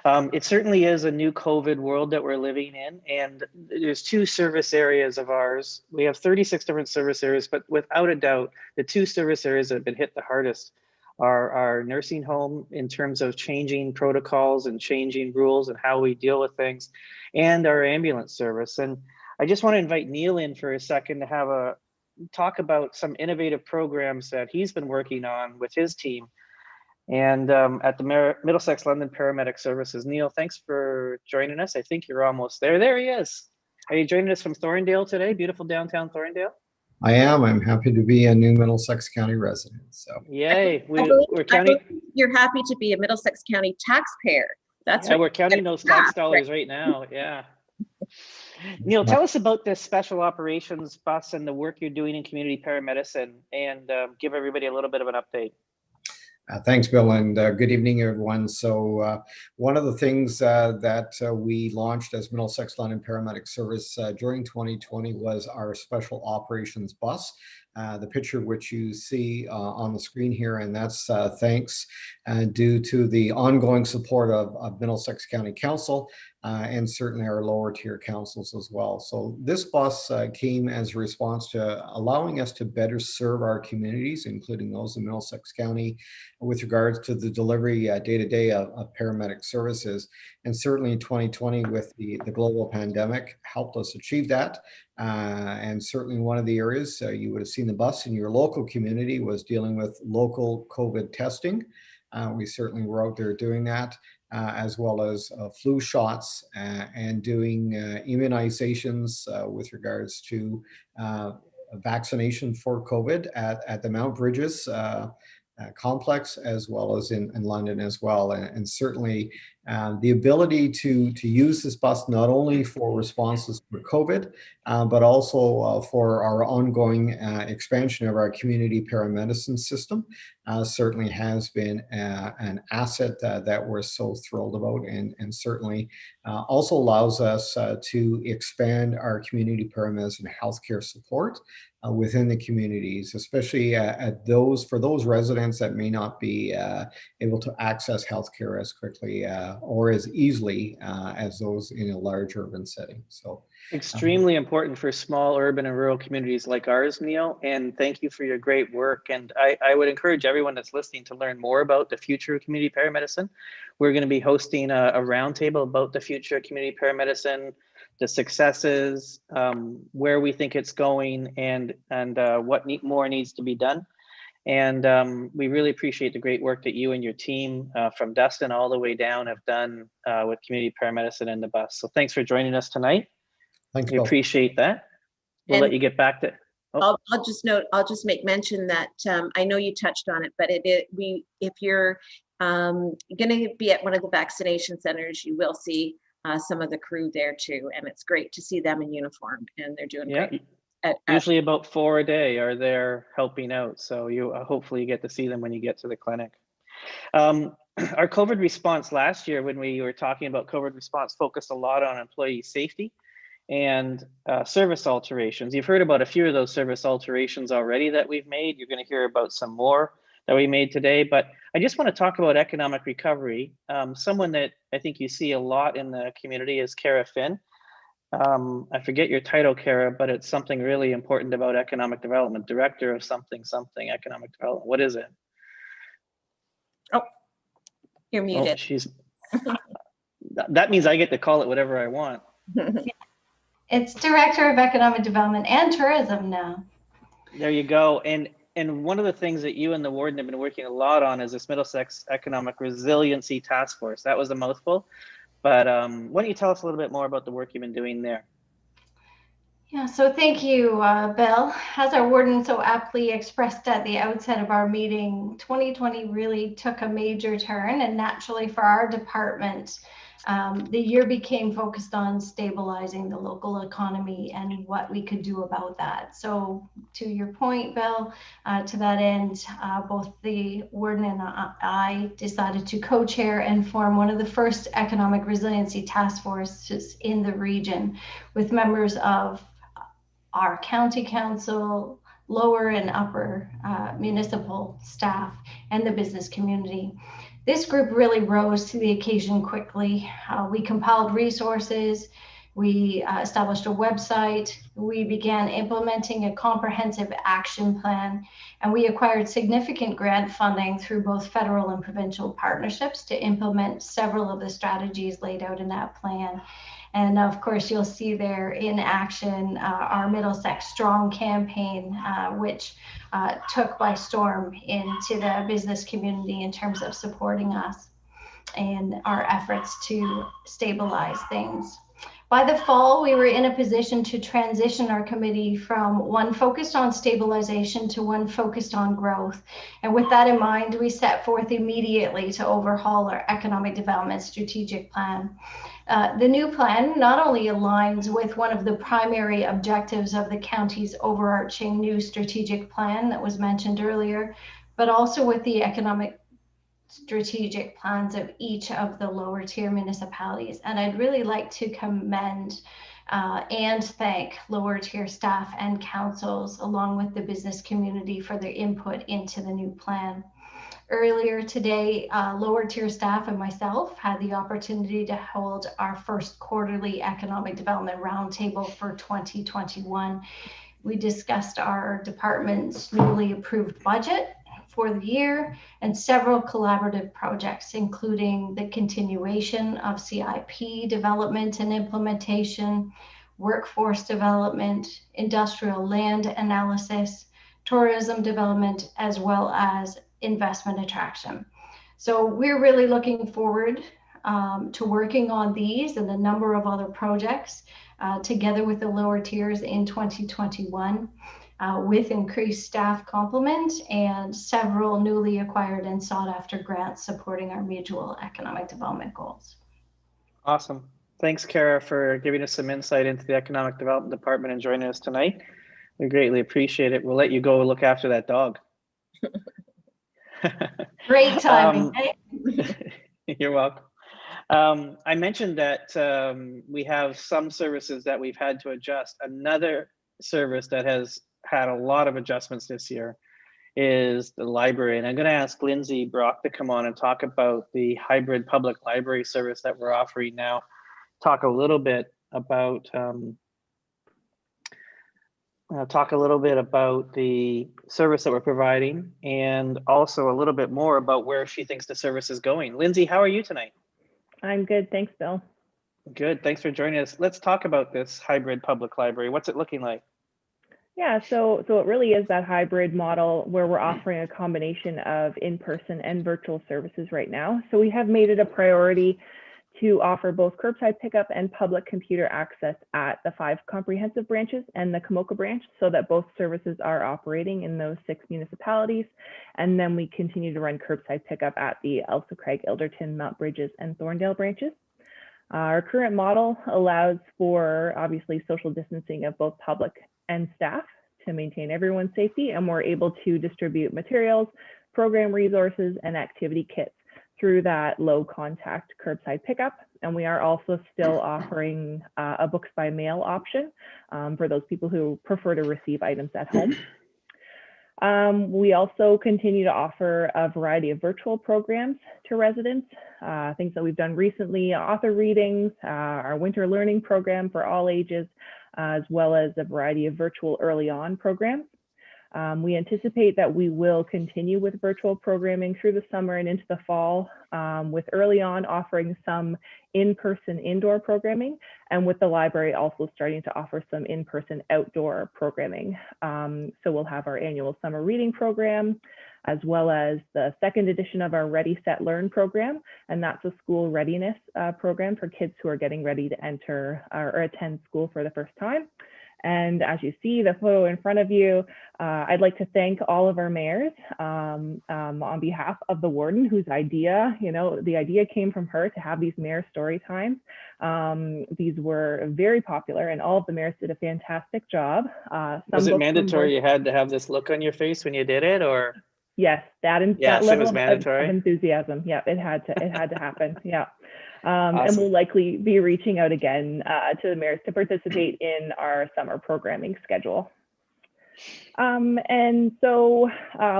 It certainly is a new COVID world that we're living in. And there's 2 service areas of ours. We have 36 different service areas, but without a doubt, the 2 service areas that have been hit the hardest are our nursing home, in terms of changing protocols and changing rules and how we deal with things, and our ambulance service. And I just want to invite Neil in for a second to have a talk about some innovative programs that he's been working on with his team and at the Middlesex London Paramedic Services. Neil, thanks for joining us. I think you're almost there. There he is. Are you joining us from Thorndale today? Beautiful downtown Thorndale. I am. I'm happy to be a new Middlesex County resident. So yay, we're counting. You're happy to be a Middlesex County taxpayer. That's yeah, we're counting those tax dollars right now. Yeah. Neil, tell us about this special operations bus and the work you're doing in community paramedicine, and give everybody a little bit of an update. Thanks, Bill, and good evening, everyone. So one of the things that we launched as Middlesex London Paramedic Service during 2020 was our special operations bus. The picture which you see on the screen here, and that's thanks due to the ongoing support of Middlesex County Council and certainly our lower tier councils as well. So this bus came as a response to allowing us to better serve our communities, including those in Middlesex County, with regards to the delivery day-to-day of paramedic services. And certainly in 2020 with the global pandemic helped us achieve that. And certainly one of the areas you would have seen the bus in your local community was dealing with local COVID testing. We certainly were out there doing that, as well as flu shots and doing immunizations with regards to vaccination for COVID at the Mount Bridges complex, as well as in London as well. And certainly the ability to use this bus not only for responses for COVID, but also for our ongoing expansion of our community paramedicine system certainly has been an asset that we're so thrilled about, and certainly also allows us to expand our community paramedicine healthcare support within the communities, especially for those residents that may not be able to access healthcare as quickly or as easily as those in a large urban setting. So extremely important for small urban and rural communities like ours, Neil, and thank you for your great work. And I would encourage everyone that's listening to learn more about the future of community paramedicine. We're going to be hosting a roundtable about the future of community paramedicine, the successes, where we think it's going, and what more needs to be done. And we really appreciate the great work that you and your team from Dustin all the way down have done with community paramedicine and the bus. So thanks for joining us tonight. thanks, We Bill. appreciate that. We'll let you get back to. I'll just make mention that I know you touched on it, but if you're going to be at one of the vaccination centers, you will see some of the crew there too, and it's great to see them in uniform, and they're doing great. Usually about 4 a day are there helping out, so you hopefully you get to see them when you get to the clinic. Our COVID response last year, when we were talking about COVID response, focused a lot on employee safety and service alterations. You've heard about a few of those service alterations already that we've made. You're going to hear about some more that we made today, but I just want to talk about economic recovery. Someone that I think you see a lot in the community is Kara Finn. I forget your title, Kara, but it's something really important about economic development, director of something economic development. What is it? Oh, you're muted. Oh, she's. That means I get to call it whatever I want. It's Director of Economic Development and Tourism now. There you go. And one of the things that you and the warden have been working a lot on is this Middlesex Economic Resiliency Task Force. That was a mouthful. But why don't you tell us a little bit more about the work you've been doing there? Yeah, so thank you, Bill. As our warden so aptly expressed at the outset of our meeting, 2020 really took a major turn, and naturally for our department, the year became focused on stabilizing the local economy and what we could do about that. So to your point, Bill, to that end, both the warden and I decided to co-chair and form one of the first economic resiliency task forces in the region, with members of our county council, lower and upper municipal staff, and the business community. This group really rose to the occasion quickly. We compiled resources, we established a website, we began implementing a comprehensive action plan, and we acquired significant grant funding through both federal and provincial partnerships to implement several of the strategies laid out in that plan. And of course, you'll see there in action our Middlesex Strong campaign, which took by storm into the business community in terms of supporting us and our efforts to stabilize things. By the fall, we were in a position to transition our committee from one focused on stabilization to one focused on growth. And with that in mind, we set forth immediately to overhaul our economic development strategic plan. The new plan not only aligns with one of the primary objectives of the county's overarching new strategic plan that was mentioned earlier, but also with the economic strategic plans of each of the lower tier municipalities. And I'd really like to commend and thank lower tier staff and councils along with the business community for their input into the new plan. Earlier today, lower tier staff and myself had the opportunity to hold our first quarterly economic development roundtable for 2021. We discussed our department's newly approved budget for the year and several collaborative projects, including the continuation of CIP development and implementation, workforce development, industrial land analysis, tourism development, as well as investment attraction. So we're really looking forward to working on these and a number of other projects together with the lower tiers in 2021. With increased staff complement and several newly acquired and sought after grants supporting our mutual economic development goals. Awesome. Thanks, Kara, for giving us some insight into the Economic Development Department and joining us tonight. We greatly appreciate it. We'll let you go look after that dog. Great timing. You're welcome. I mentioned that we have some services that we've had to adjust. Another service that has had a lot of adjustments this year is the library. And I'm going to ask Lindsay Brock to come on and talk about the hybrid public library service that we're offering now. Talk a little bit about the service that we're providing, and also a little bit more about where she thinks the service is going. Lindsay, how are you tonight? I'm good, thanks, Bill. Good, thanks for joining us. Let's talk about this hybrid public library. What's it looking like? Yeah, so it really is that hybrid model where we're offering a combination of in-person and virtual services right now. So we have made it a priority to offer both curbside pickup and public computer access at the 5 comprehensive branches and the Kamoka branch, so that both services are operating in those 6 municipalities. And then we continue to run curbside pickup at the Elsa Craig, Ilderton, Mount Bridges, and Thorndale branches. Our current model allows for obviously social distancing of both public and staff to maintain everyone's safety, and we're able to distribute materials, program resources, and activity kits through that low contact curbside pickup. And we are also still offering a books by mail option for those people who prefer to receive items at home. We also continue to offer a variety of virtual programs to residents, things that we've done recently, author readings, our winter learning program for all ages, as well as a variety of virtual early on programs. We anticipate that we will continue with virtual programming through the summer and into the fall, with early on offering some in-person indoor programming, and with the library also starting to offer some in-person outdoor programming. So we'll have our annual summer reading program, as well as the 2nd edition of our Ready, Set, Learn program. And that's a school readiness program for kids who are getting ready to enter or attend school for the first time. And as you see the photo in front of you, I'd like to thank all of our mayors on behalf of the warden, whose idea, the idea came from her to have these mayor story times. These were very popular, and all of the mayors did a fantastic job. Was it mandatory you had to have this look on your face when you did it, or? Yes, that yes, level it was mandatory. Of enthusiasm. Yeah, it had to happen. Yeah. Awesome. And we'll likely be reaching out again to the mayors to participate in our summer programming schedule. And so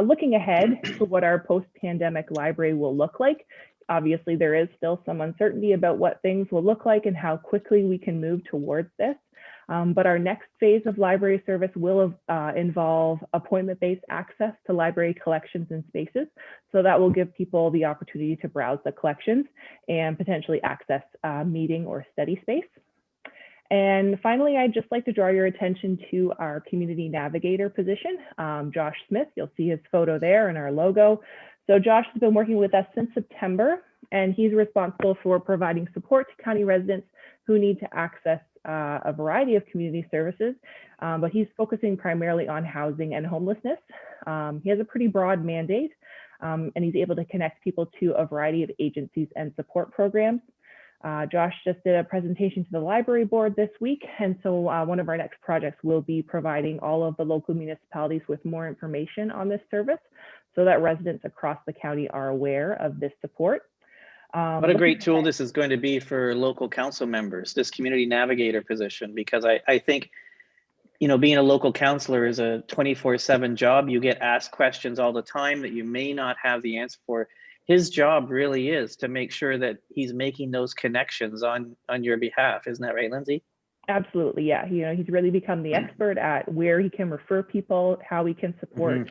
looking ahead to what our post-pandemic library will look like, obviously there is still some uncertainty about what things will look like and how quickly we can move towards this. But our next phase of library service will involve appointment-based access to library collections and spaces. So that will give people the opportunity to browse the collections and potentially access meeting or study space. And finally, I'd just like to draw your attention to our community navigator position. Josh Smith, you'll see his photo there and our logo. So Josh has been working with us since September, and he's responsible for providing support to county residents who need to access a variety of community services, but he's focusing primarily on housing and homelessness. He has a pretty broad mandate, and he's able to connect people to a variety of agencies and support programs. Josh just did a presentation to the library board this week, and so one of our next projects will be providing all of the local municipalities with more information on this service. so that residents across the county are aware of this support. What a great tool this is going to be for local council members, this community navigator position, because I think, you know, being a local councillor is a 24/7 job. You get asked questions all the time that you may not have the answer for. His job really is to make sure that he's making those connections on your behalf. Isn't that right, Lindsay? Absolutely, yeah. You know, he's really become the expert at where he can refer people, how he can support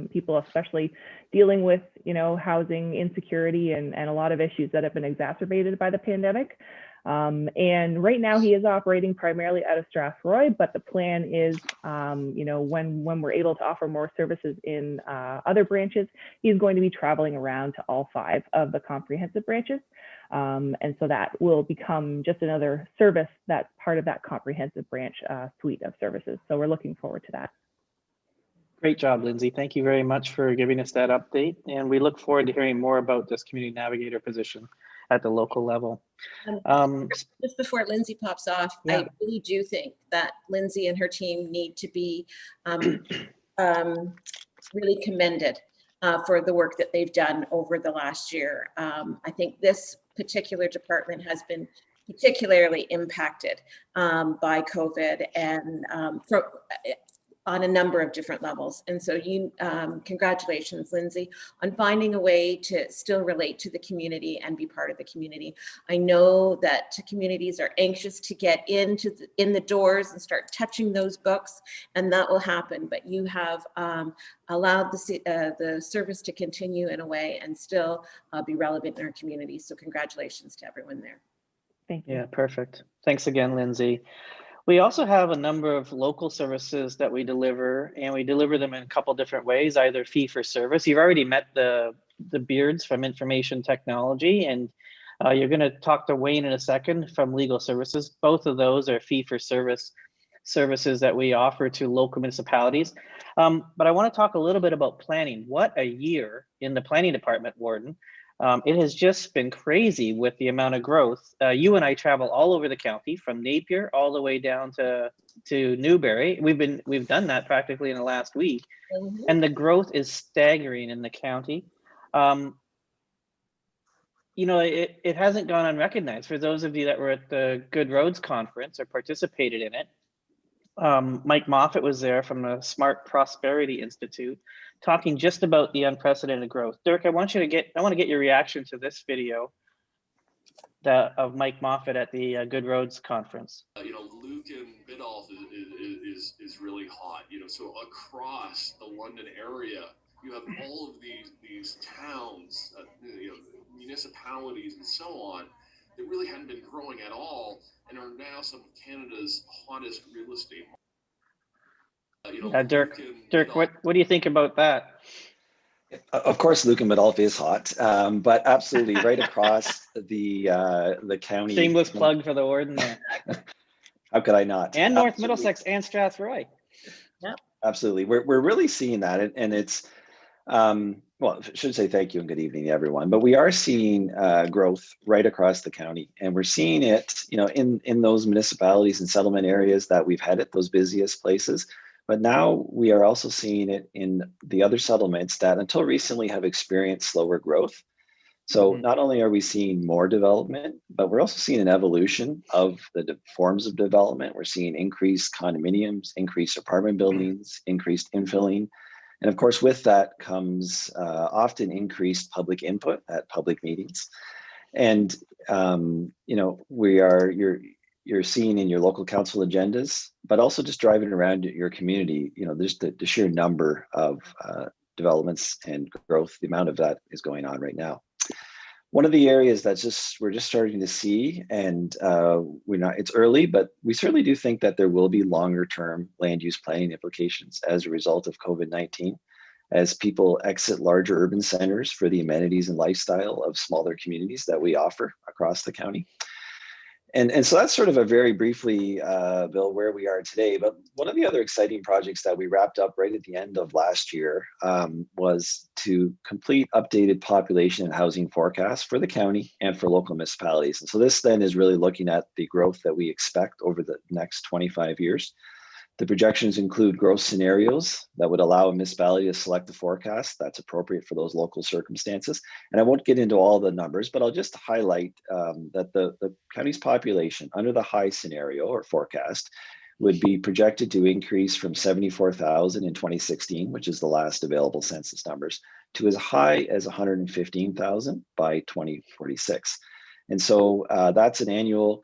people, especially dealing with, you know, housing insecurity and a lot of issues that have been exacerbated by the pandemic. And right now he is operating primarily out of Strathroy, but the plan is, you know, when we're able to offer more services in other branches, he's going to be traveling around to all 5 of the comprehensive branches. And so that will become just another service that's part of that comprehensive branch suite of services. So we're looking forward to that. Great job, Lindsay. Thank you very much for giving us that update. And we look forward to hearing more about this community navigator position at the local level. Just before Lindsay pops off, yeah. I really do think that Lindsay and her team need to be really commended for the work that they've done over the last year. I think this particular department has been particularly impacted by COVID and on a number of different levels. And so you, congratulations, Lindsay, on finding a way to still relate to the community and be part of the community. I know that communities are anxious to get in the doors and start touching those books, and that will happen, but you have allowed the service to continue in a way and still be relevant in our community. So congratulations to everyone there. Thank you. Yeah, perfect. Thanks again, Lindsay. We also have a number of local services that we deliver, and we deliver them in a couple different ways, either fee for service. You've already met the Beards from Information Technology, and you're going to talk to Wayne in a second from Legal Services. Both of those are fee for service services that we offer to local municipalities. But I want to talk a little bit about planning. What a year in the planning department, Warden. It has just been crazy with the amount of growth. You and I travel all over the county, from Napier all the way down to Newberry. We've done that practically in the last week, and the growth is staggering in the county. You know, it hasn't gone unrecognized. For those of you that were at the Good Roads Conference or participated in it, Mike Moffat was there from the Smart Prosperity Institute, talking just about the unprecedented growth. Dirk, I want to get your reaction to this video of Mike Moffat at the Good Roads Conference. You know, Lucan Biddulph is really hot. You know, so across the London area, you have all of these towns, you know, municipalities, and so on, that really hadn't been growing at all, and are now some of Canada's hottest real estate. You know, Dirk, what do you think about that? Of course, Lucan Biddulph is hot, but absolutely right across the county. Shameless plug for the warden there. How could I not? And North Middlesex and Strathroy. Yeah, absolutely. We're really seeing that, and it's well, I should say thank you and good evening to everyone. But we are seeing growth right across the county, and we're seeing it, you know, in those municipalities and settlement areas that we've had it, those busiest places. But now we are also seeing it in the other settlements that until recently have experienced slower growth. So not only are we seeing more development, but we're also seeing an evolution of the forms of development. We're seeing increased condominiums, increased apartment buildings, increased infilling. And of course, with that comes often increased public input at public meetings. And, you know, you're seeing in your local council agendas, but also just driving around your community, you know, there's the sheer number of developments and growth, the amount of that is going on right now. One of the areas that's we're just starting to see, and it's early, but we certainly do think that there will be longer term land use planning implications as a result of COVID-19, as people exit larger urban centers for the amenities and lifestyle of smaller communities that we offer across the county. And so that's sort of a very briefly, Bill, where we are today. But one of the other exciting projects that we wrapped up right at the end of last year was to complete updated population and housing forecasts for the county and for local municipalities. And so this then is really looking at the growth that we expect over the next 25 years. The projections include growth scenarios that would allow a municipality to select a forecast that's appropriate for those local circumstances. And I won't get into all the numbers, but I'll just highlight that the county's population under the high scenario or forecast would be projected to increase from 74,000 in 2016, which is the last available census numbers, to as high as 115,000 by 2046. And so that's an annual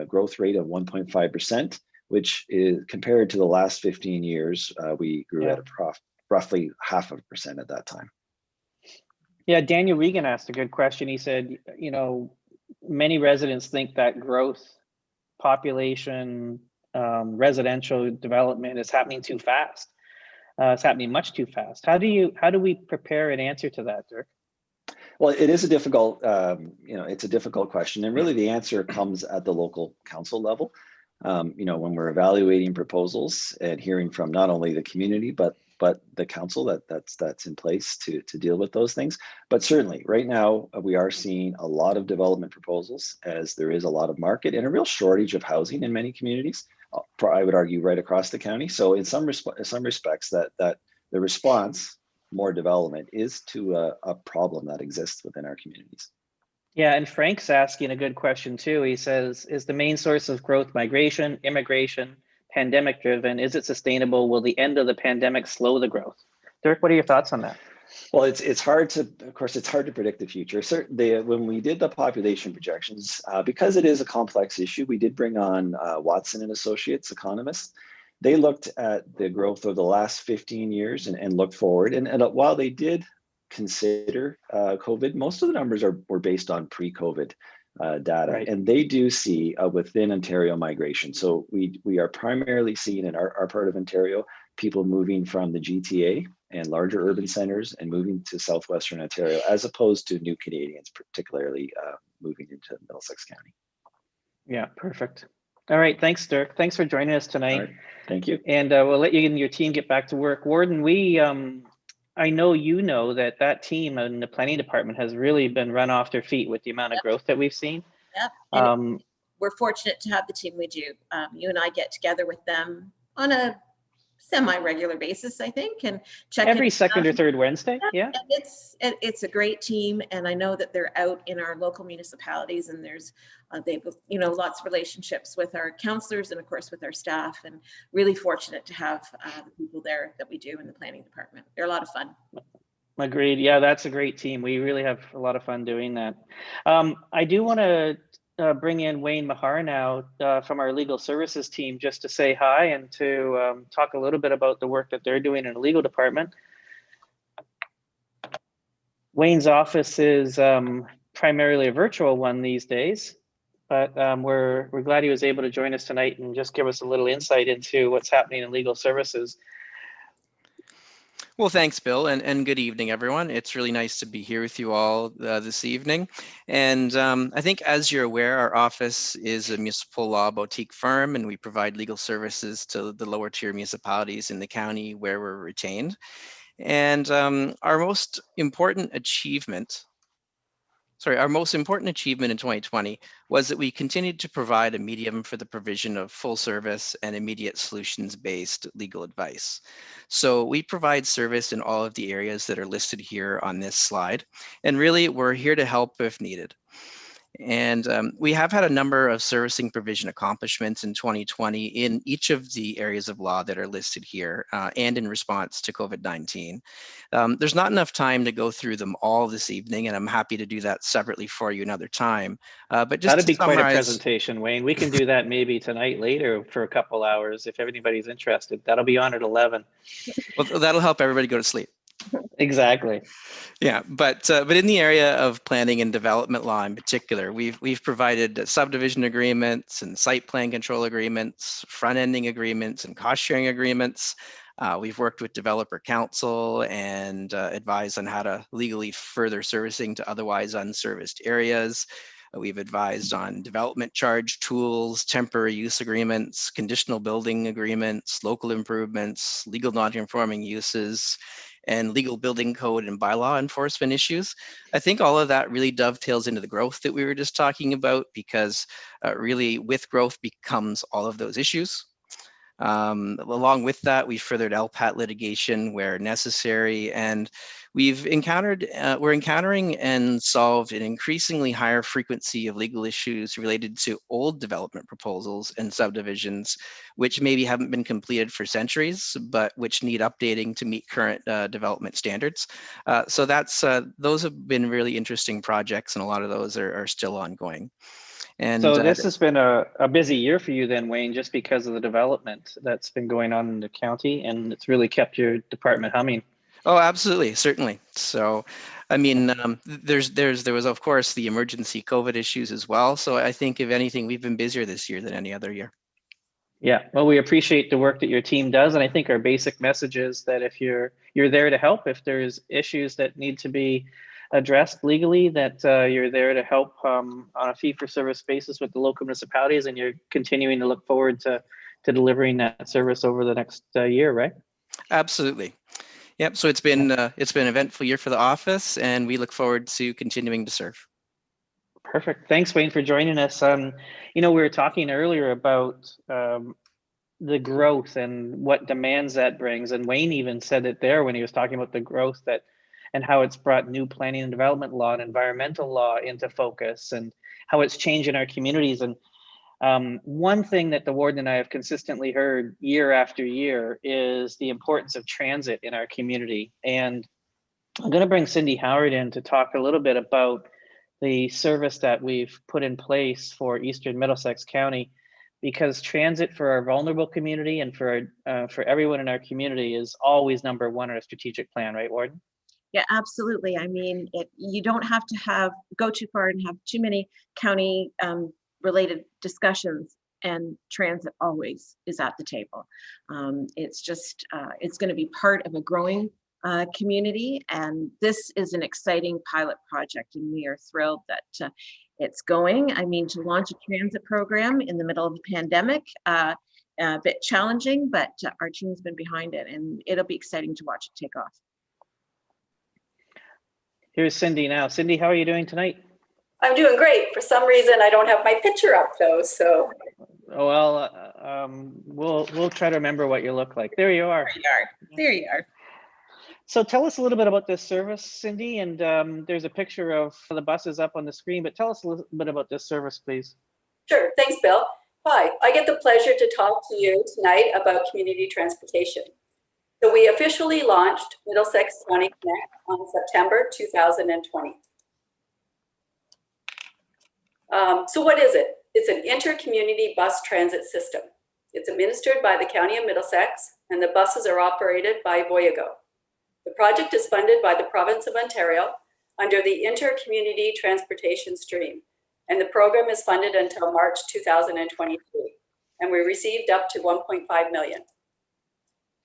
growth rate of 1.5%, which is compared to the last 15 years, we grew at roughly 0.5% at that time. Yeah, Daniel Regan asked a good question. He said, you know, many residents think that growth, population, residential development is happening too fast. It's happening much too fast. How do we prepare an answer to that, Dirk? Well, it is a difficult, it's a difficult question, and really the answer comes at the local council level. When we're evaluating proposals and hearing from not only the community but the council that's in place to deal with those things. But certainly, right now we are seeing a lot of development proposals as there is a lot of market and a real shortage of housing in many communities. I would argue right across the county. So in some respects, that the response, more development, is to a problem that exists within our communities. Yeah, and Frank's asking a good question too. He says, is the main source of growth migration, immigration, pandemic driven? Is it sustainable? Will the end of the pandemic slow the growth? Dirk, what are your thoughts on that? Well, it's hard to predict the future. Certainly, when we did the population projections, because it is a complex issue, we did bring on Watson and Associates economists. They looked at the growth of the last 15 years and looked forward. And while they did consider COVID, most of the numbers were based on pre-COVID data, right. And they do see within Ontario migration. So we are primarily seeing in our part of Ontario people moving from the GTA and larger urban centers and moving to southwestern Ontario, as opposed to new Canadians, particularly moving into Middlesex County. Yeah, perfect. All right, thanks, Dirk. Thanks for joining us tonight. Right. Thank you. And we'll let you and your team get back to work. Warden, I know you know that team in the planning department has really been run off their feet with the amount of growth that we've seen. Yep. And we're fortunate to have the team we do. You and I get together with them on a semi-regular basis, I think, and check every second or third Wednesday. Yeah. And it's a great team, and I know that they're out in our local municipalities, and there's they've lots of relationships with our councillors and of course with our staff, and really fortunate to have the people there that we do in the planning department. They're a lot of fun. Agreed. Yeah, that's a great team. We really have a lot of fun doing that. I do want to bring in Wayne Mahar now from our legal services team, just to say hi and to talk a little bit about the work that they're doing in the legal department. Wayne's office is primarily a virtual one these days, but we're glad he was able to join us tonight and just give us a little insight into what's happening in legal services. Well, thanks, Bill, and good evening, everyone. It's really nice to be here with you all this evening. And I think, as you're aware, our office is a municipal law boutique firm, and we provide legal services to the lower tier municipalities in the county where we're retained. And our most important achievement in 2020 was that we continued to provide a medium for the provision of full service and immediate solutions-based legal advice. So we provide service in all of the areas that are listed here on this slide. And really, we're here to help if needed. And we have had a number of servicing provision accomplishments in 2020 in each of the areas of law that are listed here and in response to COVID-19. There's not enough time to go through them all this evening, and I'm happy to do that separately for you another time. But just that'd be quite a presentation, Wayne. We can do that maybe tonight later for a couple hours if anybody's interested. That'll be on at 11. Well, that'll help everybody go to sleep. Exactly. Yeah, but in the area of planning and development law in particular, we've provided subdivision agreements and site plan control agreements, front-ending agreements, and cost-sharing agreements. We've worked with developer counsel and advised on how to legally further servicing to otherwise unserviced areas. We've advised on development charge tools, temporary use agreements, conditional building agreements, local improvements, legal non-conforming uses, and legal building code and bylaw enforcement issues. I think all of that really dovetails into the growth that we were just talking about, because really with growth becomes all of those issues. Along with that, we furthered LPAT litigation where necessary, and we're encountering and solved an increasingly higher frequency of legal issues related to old development proposals and subdivisions, which maybe haven't been completed for centuries, but which need updating to meet current development standards. So those have been really interesting projects, and a lot of those are still ongoing. And so this has been a busy year for you then, Wayne, just because of the development that's been going on in the county, and it's really kept your department humming. Oh, absolutely, certainly. So, I mean, there was of course the emergency COVID issues as well. So I think if anything, we've been busier this year than any other year. Yeah, well, we appreciate the work that your team does, and I think our basic message is that if you're there to help, if there's issues that need to be addressed legally, that you're there to help on a fee-for-service basis with the local municipalities, and you're continuing to look forward to delivering that service over the next year, right? Absolutely. Yep. So it's been an eventful year for the office, and we look forward to continuing to serve. Perfect. Thanks, Wayne, for joining us. We were talking earlier about the growth and what demands that brings, and Wayne even said it there when he was talking about the growth and how it's brought new planning and development law and environmental law into focus, and how it's changing our communities. And one thing that the warden and I have consistently heard year after year is the importance of transit in our community. And I'm going to bring Cindy Howard in to talk a little bit about the service that we've put in place for Eastern Middlesex County, because transit for our vulnerable community and for everyone in our community is always number one on a strategic plan, right, Warden? Yeah, absolutely. I mean, you don't have to go too far and have too many county related discussions, and transit always is at the table. It's just, it's going to be part of a growing community, and this is an exciting pilot project, and we are thrilled that it's going. I mean, to launch a transit program in the middle of a pandemic, a bit challenging, but our team's been behind it, and it'll be exciting to watch it take off. Here's Cindy now. Cindy, how are you doing tonight? I'm doing great. For some reason, I don't have my picture up though, so. Oh, well, we'll try to remember what you look like. There you are. There you are. So tell us a little bit about this service, Cindy, and there's a picture of the buses up on the screen, but tell us a little bit about this service, please. Sure, thanks, Bill. Hi, I get the pleasure to talk to you tonight about community transportation. So we officially launched Middlesex County Connect on September 2020. So what is it? It's an inter-community bus transit system. It's administered by the County of Middlesex, and the buses are operated by Voyago. The project is funded by the Province of Ontario under the Inter-Community Transportation Stream, and the program is funded until March 2023, and we received up to $1.5 million.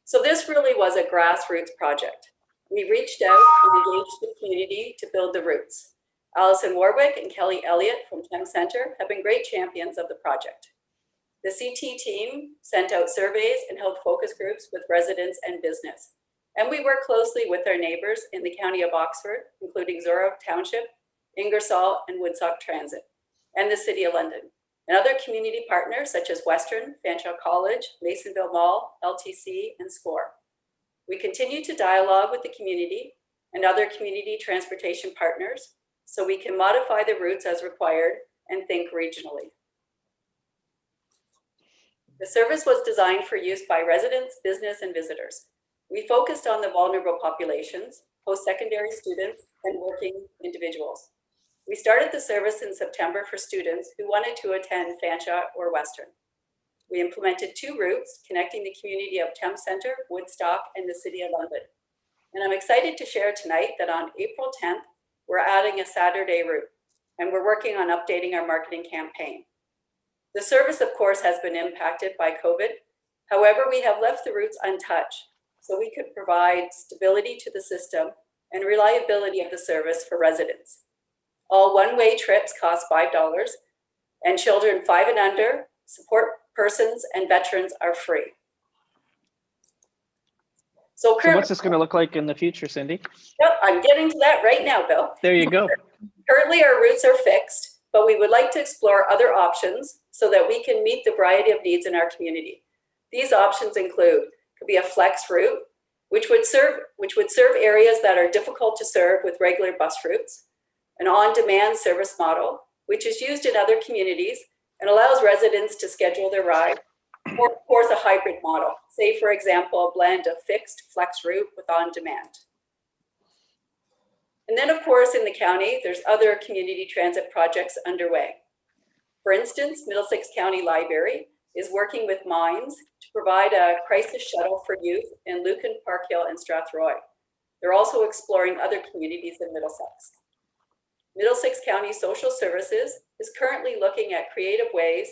So this really was a grassroots project. We reached out and engaged the community to build the routes. Alison Warwick and Kelly Elliott from Thames Centre have been great champions of the project. The CT team sent out surveys and held focus groups with residents and business. And we work closely with our neighbors in the County of Oxford, including Zora Township, Ingersoll and Woodstock Transit, and the City of London, and other community partners such as Western, Fanshawe College, Masonville Mall, LTC, and SCORE. We continue to dialogue with the community and other community transportation partners so we can modify the routes as required and think regionally. The service was designed for use by residents, business, and visitors. We focused on the vulnerable populations, post-secondary students, and working individuals. We started the service in September for students who wanted to attend Fanshawe or Western. We implemented 2 routes connecting the community of Thames Centre, Woodstock, and the City of London. And I'm excited to share tonight that on April 10th, we're adding a Saturday route, and we're working on updating our marketing campaign. The service, of course, has been impacted by COVID. However, we have left the routes untouched, so we could provide stability to the system and reliability of the service for residents. All one-way trips cost $5, and children 5 and under, support persons, and veterans are free. So what's this going to look like in the future, Cindy? Yep, I'm getting to that right now, Bill. There you go. Currently, our routes are fixed, but we would like to explore other options so that we can meet the variety of needs in our community. These options include, could be a flex route, which would serve areas that are difficult to serve with regular bus routes, an on-demand service model, which is used in other communities and allows residents to schedule their ride, or of course a hybrid model, say for example, a blend of fixed flex route with on-demand. And then of course in the county, there's other community transit projects underway. For instance, Middlesex County Library is working with Minds to provide a crisis shuttle for youth in Lucan, Park Hill, and Strathroy. They're also exploring other communities in Middlesex. Middlesex County Social Services is currently looking at creative ways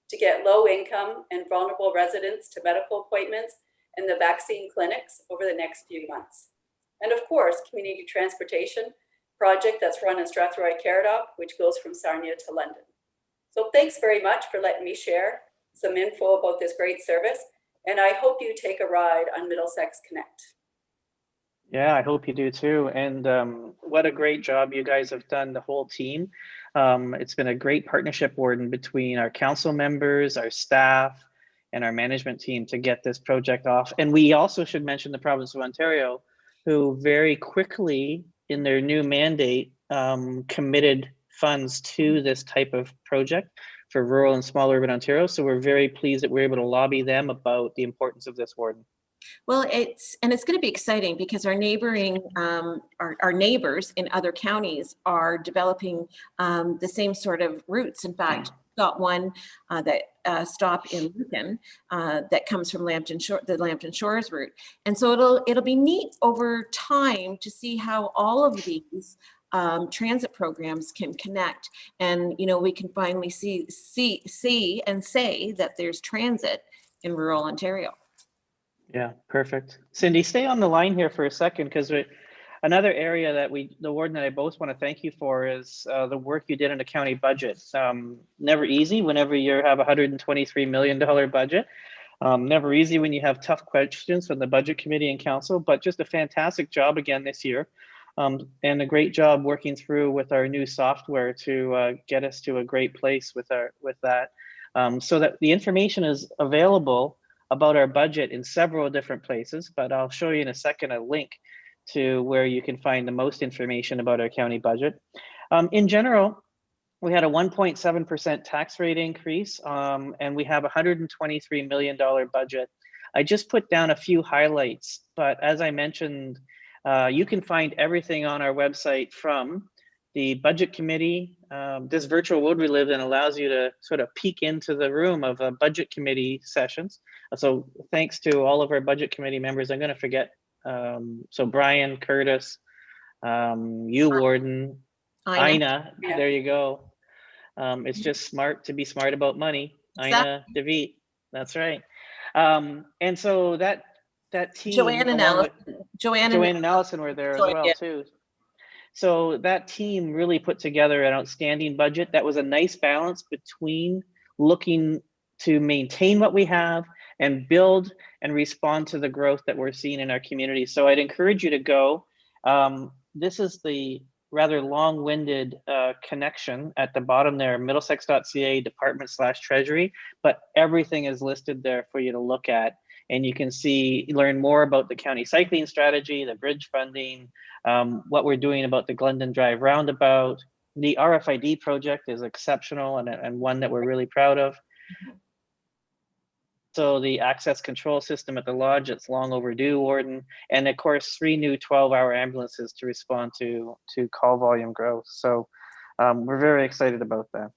to get low-income and vulnerable residents to medical appointments and the vaccine clinics over the next few months. And of course, community transportation project that's run in Strathroy Caradoc, which goes from Sarnia to London. So thanks very much for letting me share some info about this great service. And I hope you take a ride on Middlesex Connect. Yeah, I hope you do too. And what a great job you guys have done, the whole team. It's been a great partnership, Warden, between our council members, our staff, and our management team to get this project off. And we also should mention the province of Ontario, who very quickly in their new mandate committed funds to this type of project for rural and small urban Ontario. So we're very pleased that we're able to lobby them about the importance of this, Warden. Well, it's going to be exciting because our neighboring, our neighbors in other counties are developing the same sort of routes. In fact, got one that stop in Lucan that comes from the Lambton Shores route, and so it'll be neat over time to see how all of these transit programs can connect, and we can finally see and say that there's transit in rural Ontario. Yeah, perfect. Cindy, stay on the line here for a second, because another area that the Warden and I both want to thank you for is the work you did in the county budget. Never easy whenever you have a $123 million budget. Never easy when you have tough questions from the budget committee and council, but just a fantastic job again this year. And a great job working through with our new software to get us to a great place with that, so that the information is available about our budget in several different places, but I'll show you in a second a link to where you can find the most information about our county budget. In general, we had a 1.7% tax rate increase, and we have a $123 million budget. I just put down a few highlights, but as I mentioned, you can find everything on our website from the budget committee. This virtual world we live in allows you to sort of peek into the room of budget committee sessions. So thanks to all of our budget committee members. I'm going to forget. So Brian, Curtis, you, Warden, Ina, there you go. It's just smart to be smart about money. Ina DeVete, that's right. And so that team, Joanne and Allison were there as well too. So that team really put together an outstanding budget that was a nice balance between looking to maintain what we have and build and respond to the growth that we're seeing in our community. So I'd encourage you to go. This is the rather long-winded connection at the bottom there, middlesex.ca department/treasury, but everything is listed there for you to look at. And you can learn more about the county cycling strategy, the bridge funding, what we're doing about the Glendon Drive roundabout. The RFID project is exceptional and one that we're really proud of. So the access control system at the lodge, it's long overdue, Warden. And of course, 3 new 12-hour ambulances to respond to call volume growth. So we're very excited about that.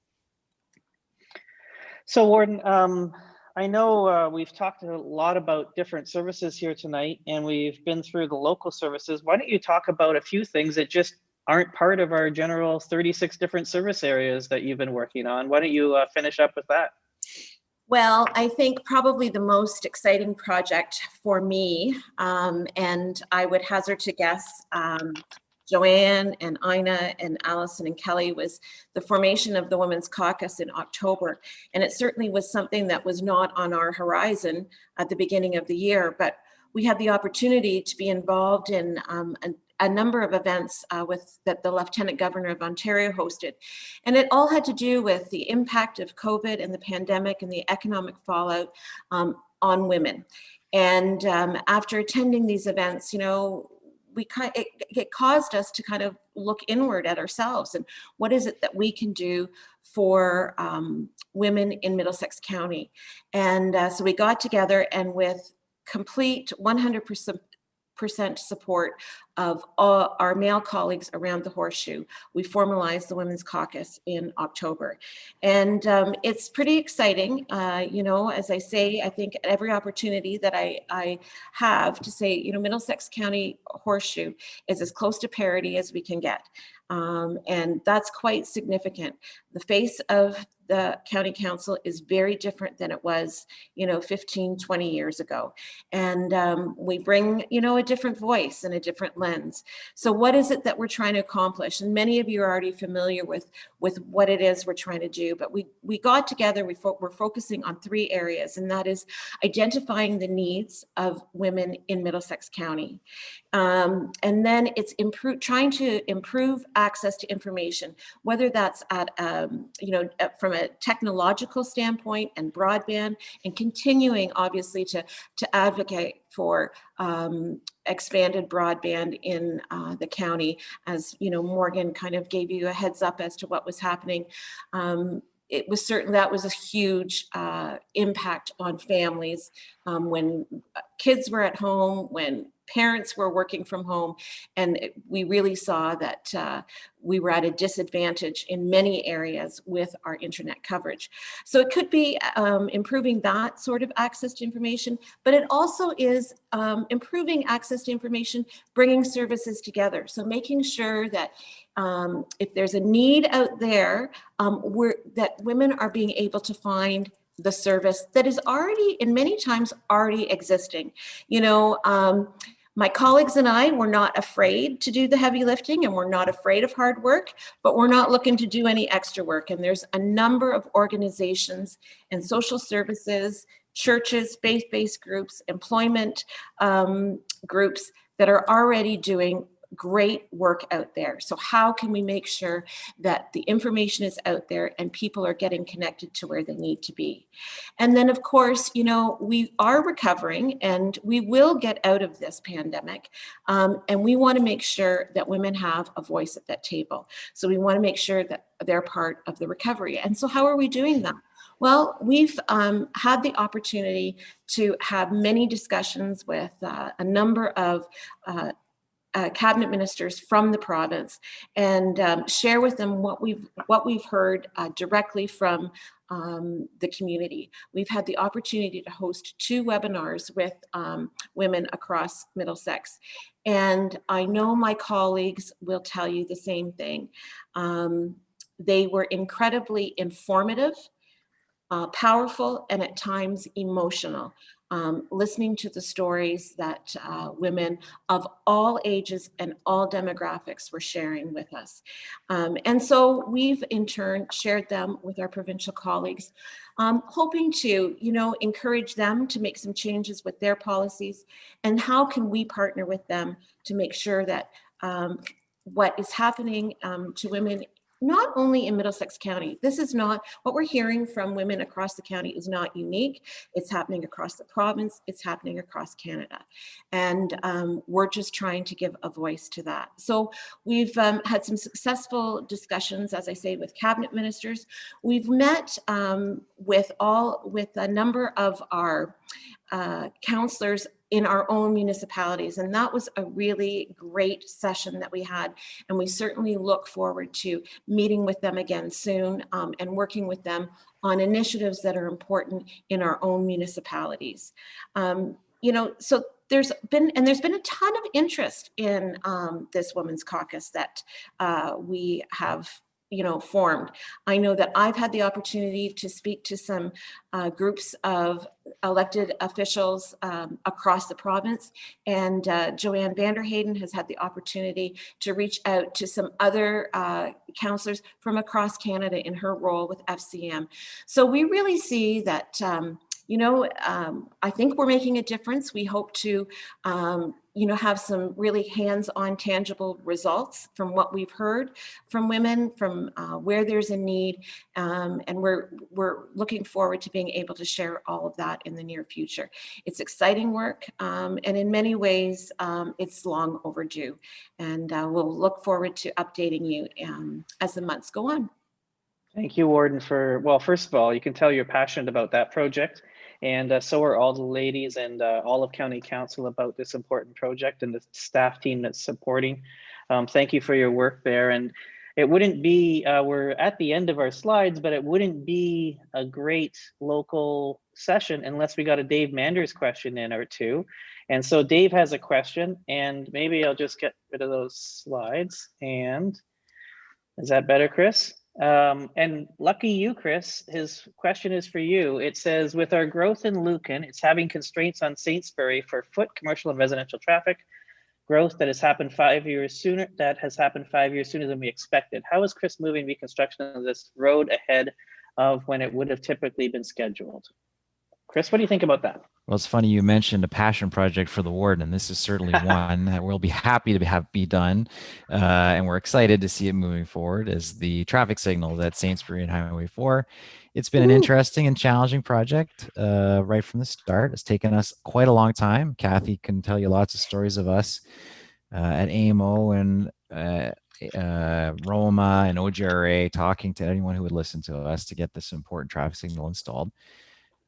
So Warden, I know we've talked a lot about different services here tonight, and we've been through the local services. Why don't you talk about a few things that just aren't part of our general 36 different service areas that you've been working on? Why don't you finish up with that? Well, I think probably the most exciting project for me, and I would hazard to guess Joanne and Ina and Allison and Kelly, was the formation of the Women's Caucus in October. And it certainly was something that was not on our horizon at the beginning of the year, but we had the opportunity to be involved in a number of events that the Lieutenant Governor of Ontario hosted. And it all had to do with the impact of COVID and the pandemic and the economic fallout on women. And after attending these events, it caused us to kind of look inward at ourselves and what is it that we can do for women in Middlesex County. And so we got together, and with complete 100% support of all our male colleagues around the Horseshoe, we formalized the Women's Caucus in October. And it's pretty exciting. As I say, I think at every opportunity that I have to say, Middlesex County Horseshoe is as close to parity as we can get. And that's quite significant. The face of the county council is very different than it was, 15, 20 years ago. And we bring, a different voice and a different lens. So what is it that we're trying to accomplish? And many of you are already familiar with what it is we're trying to do, but we got together, we're focusing on 3 areas, and that is identifying the needs of women in Middlesex County. And then it's trying to improve access to information, whether that's at, from a technological standpoint and broadband, and continuing obviously to advocate for expanded broadband in the county. As Morgan kind of gave you a heads up as to what was happening. It was certain that was a huge impact on families when kids were at home, when parents were working from home, and we really saw that we were at a disadvantage in many areas with our internet coverage. So it could be improving that sort of access to information, but it also is improving access to information, bringing services together. So making sure that if there's a need out there, that women are being able to find the service that is already, in many times, already existing. My colleagues and I were not afraid to do the heavy lifting, and we're not afraid of hard work, but we're not looking to do any extra work. And there's a number of organizations and social services, churches, faith-based groups, employment groups that are already doing great work out there. So how can we make sure that the information is out there and people are getting connected to where they need to be? And then, of course, we are recovering, and we will get out of this pandemic. And we want to make sure that women have a voice at that table. So we want to make sure that they're part of the recovery. And so how are we doing that? Well, we've had the opportunity to have many discussions with a number of cabinet ministers from the province, and share with them what we've heard directly from the community. We've had the opportunity to host 2 webinars with women across Middlesex, and I know my colleagues will tell you the same thing. They were incredibly informative, powerful, and at times emotional. Listening to the stories that women of all ages and all demographics were sharing with us. And so we've in turn shared them with our provincial colleagues, hoping to, encourage them to make some changes with their policies, and how can we partner with them to make sure that what is happening to women not only in Middlesex County. This is not, what we're hearing from women across the county is not unique. It's happening across the province. It's happening across Canada. And we're just trying to give a voice to that. So we've had some successful discussions, as I say, with cabinet ministers. We've met with a number of our councillors in our own municipalities. And that was a really great session that we had. And we certainly look forward to meeting with them again soon and working with them on initiatives that are important in our own municipalities. So there's been a ton of interest in this Women's Caucus that we have formed. I know that I've had the opportunity to speak to some groups of elected officials across the province, and Joanne Vanderhayden has had the opportunity to reach out to some other councillors from across Canada in her role with FCM. So we really see that I think we're making a difference. We hope to have some really hands-on tangible results from what we've heard from women, from where there's a need. And we're looking forward to being able to share all of that in the near future. It's exciting work, and in many ways, it's long overdue. And we'll look forward to updating you as the months go on. Thank you, Warden, well, first of all, you can tell you're passionate about that project. And so are all the ladies and all of County Council about this important project and the staff team that's supporting. Thank you for your work there. And it wouldn't be, we're at the end of our slides, but it wouldn't be a great local session unless we got a Dave Manders question in or two. And so Dave has a question, and maybe I'll just get rid of those slides. And is that better, Chris? And lucky you, Chris, his question is for you. It says, with our growth in Lucan, it's having constraints on Saintsbury for foot commercial and residential traffic growth that has happened 5 years sooner, than we expected. How is Chris moving reconstruction of this road ahead of when it would have typically been scheduled? Chris, what do you think about that? Well, it's funny you mentioned a passion project for the warden, and this is certainly one that we'll be happy to have be done, and we're excited to see it moving forward as the traffic signals at Saintsbury and Highway 4. It's been an interesting and challenging project right from the start. It's taken us quite a long time. Kathy can tell you lots of stories of us at AMO and Roma and OGRA talking to anyone who would listen to us to get this important traffic signal installed.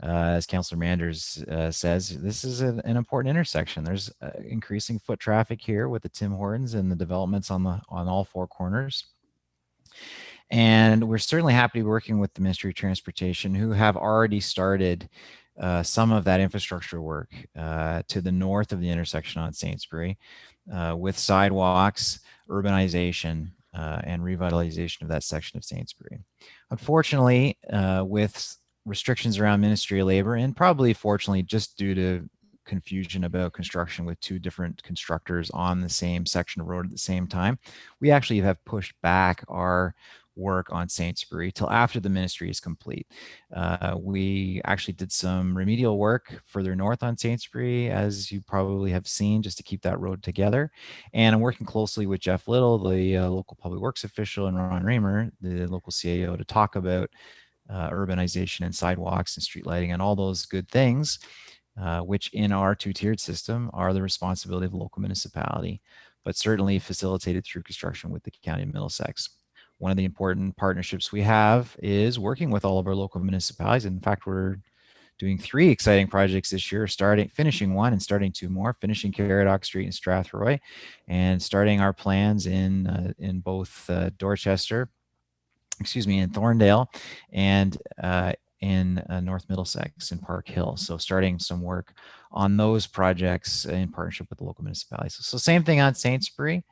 As Councillor Manders says, this is an important intersection. There's increasing foot traffic here with the Tim Hortons and the developments on all four corners. And we're certainly happy to be working with the Ministry of Transportation, who have already started some of that infrastructure work to the north of the intersection on Saintsbury with sidewalks, urbanization, and revitalization of that section of Saintsbury. Unfortunately, with restrictions around Ministry of Labor, and probably fortunately just due to confusion about construction with two different constructors on the same section of road at the same time, we actually have pushed back our work on Saintsbury till after the ministry is complete. We actually did some remedial work further north on Saintsbury, as you probably have seen, just to keep that road together. And I'm working closely with Jeff Little, the local public works official, and Ron Raymer, the local CAO, to talk about urbanization and sidewalks and street lighting and all those good things, which in our two-tiered system are the responsibility of the local municipality, but certainly facilitated through construction with the County of Middlesex. One of the important partnerships we have is working with all of our local municipalities. In fact, we're doing 3 exciting projects this year, finishing one and starting 2 more, finishing Caradoc Street in Strathroy, and starting our plans in both Dorchester, in Thorndale, and in North Middlesex in Park Hill. So starting some work on those projects in partnership with the local municipalities. So same thing on Saintsbury.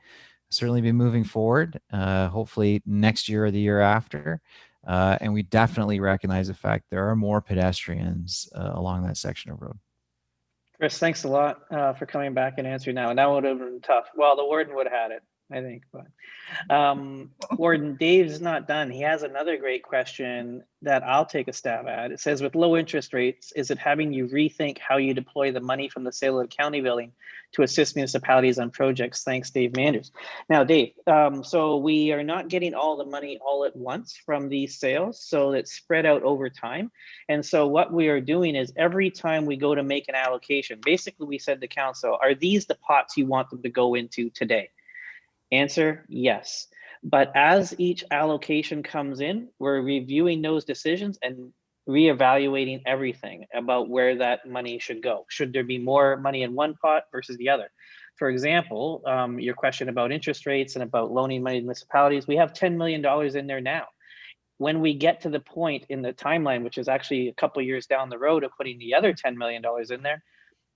Certainly be moving forward, hopefully next year or the year after. And we definitely recognize the fact there are more pedestrians along that section of road. Chris, thanks a lot for coming back and answering now. And that would have been tough. Well, the warden would have had it, I think. But Warden, Dave's not done. He has another great question that I'll take a stab at. It says, with low interest rates, is it having you rethink how you deploy the money from the sale of the county building to assist municipalities on projects? Thanks, Dave Manders. Now, Dave, so we are not getting all the money all at once from these sales, so it's spread out over time. And so what we are doing is every time we go to make an allocation, basically we said to council, are these the pots you want them to go into today? Answer, yes. But as each allocation comes in, we're reviewing those decisions and reevaluating everything about where that money should go. Should there be more money in one pot versus the other? For example, your question about interest rates and about loaning money to municipalities, we have $10 million in there now. When we get to the point in the timeline, which is actually a couple of years down the road of putting the other $10 million in there,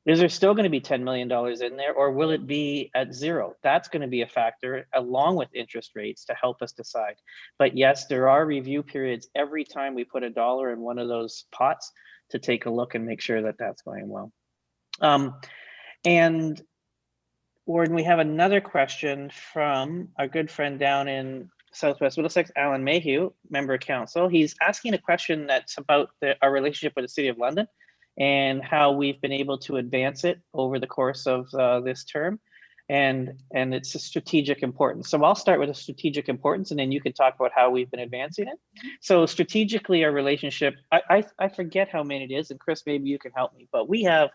is there still going to be $10 million in there, or will it be at zero? That's going to be a factor along with interest rates to help us decide. But yes, there are review periods every time we put a dollar in one of those pots to take a look and make sure that that's going well. And Warden, we have another question from our good friend down in Southwest Middlesex, Alan Mayhew, member of council. He's asking a question that's about our relationship with the City of London and how we've been able to advance it over the course of this term. And it's a strategic importance. So I'll start with a strategic importance, and then you can talk about how we've been advancing it. So strategically, our relationship, I forget how many it is, and Chris, maybe you can help me, but we have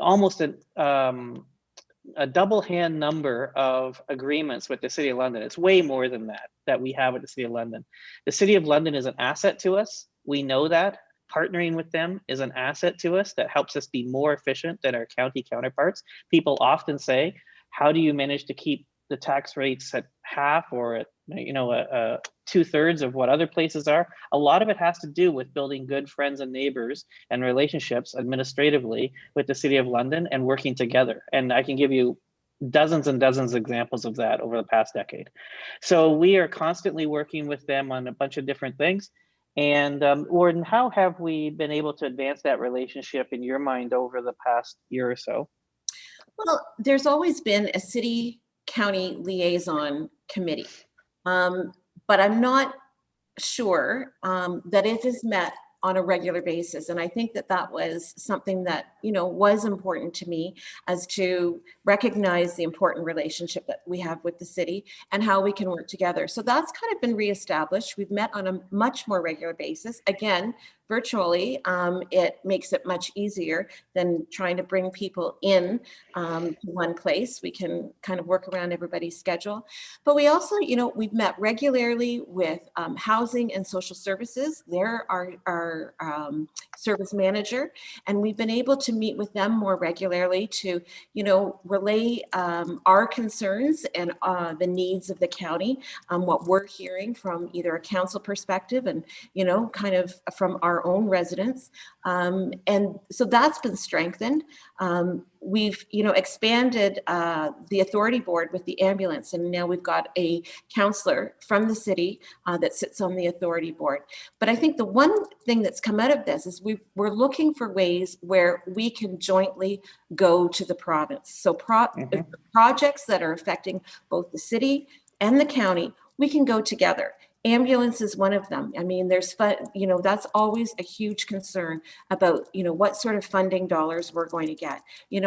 almost a double hand number of agreements with the City of London. It's way more than that we have with the City of London. The City of London is an asset to us. We know that. Partnering with them is an asset to us that helps us be more efficient than our county counterparts. People often say, how do you manage to keep the tax rates at half or at 2/3 of what other places are? A lot of it has to do with building good friends and neighbors and relationships administratively with the City of London and working together. And I can give you dozens and dozens of examples of that over the past decade. So we are constantly working with them on a bunch of different things. And Warden, how have we been able to advance that relationship in your mind over the past year or so? Well, there's always been a city-county liaison committee, but I'm not sure that it is met on a regular basis. And I think that was something that, was important to me, as to recognize the important relationship that we have with the city and how we can work together. So that's kind of been reestablished. We've met on a much more regular basis. Again, virtually, it makes it much easier than trying to bring people in to one place. We can kind of work around everybody's schedule. But we also, we've met regularly with housing and social services. They're our service manager, and we've been able to meet with them more regularly to, relay our concerns and the needs of the county, what we're hearing from either a council perspective and, kind of from our own residents. And so that's been strengthened. We've, expanded the authority board with the ambulance, and now we've got a counselor from the city that sits on the authority board. But I think the one thing that's come out of this is we're looking for ways where we can jointly go to the province. So projects that are affecting both the city and the county, we can go together. Ambulance is one of them. I mean, that's that's always a huge concern about, what sort of funding dollars we're going to get,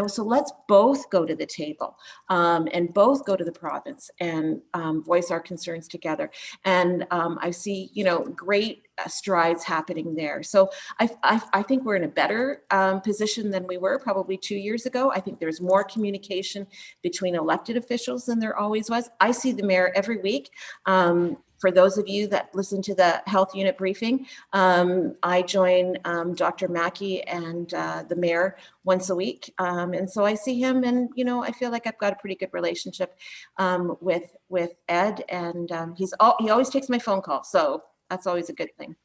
so let's both go to the table and both go to the province and voice our concerns together. And I see, great strides happening there. So I think we're in a better position than we were probably 2 years ago. I think there's more communication between elected officials than there always was. I see the mayor every week. For those of you that listen to the health unit briefing, I join Dr. Mackey and the mayor once a week. And so I see him, and, I feel like I've got a pretty good relationship with Ed, and he always takes my phone call. So that's always a good thing.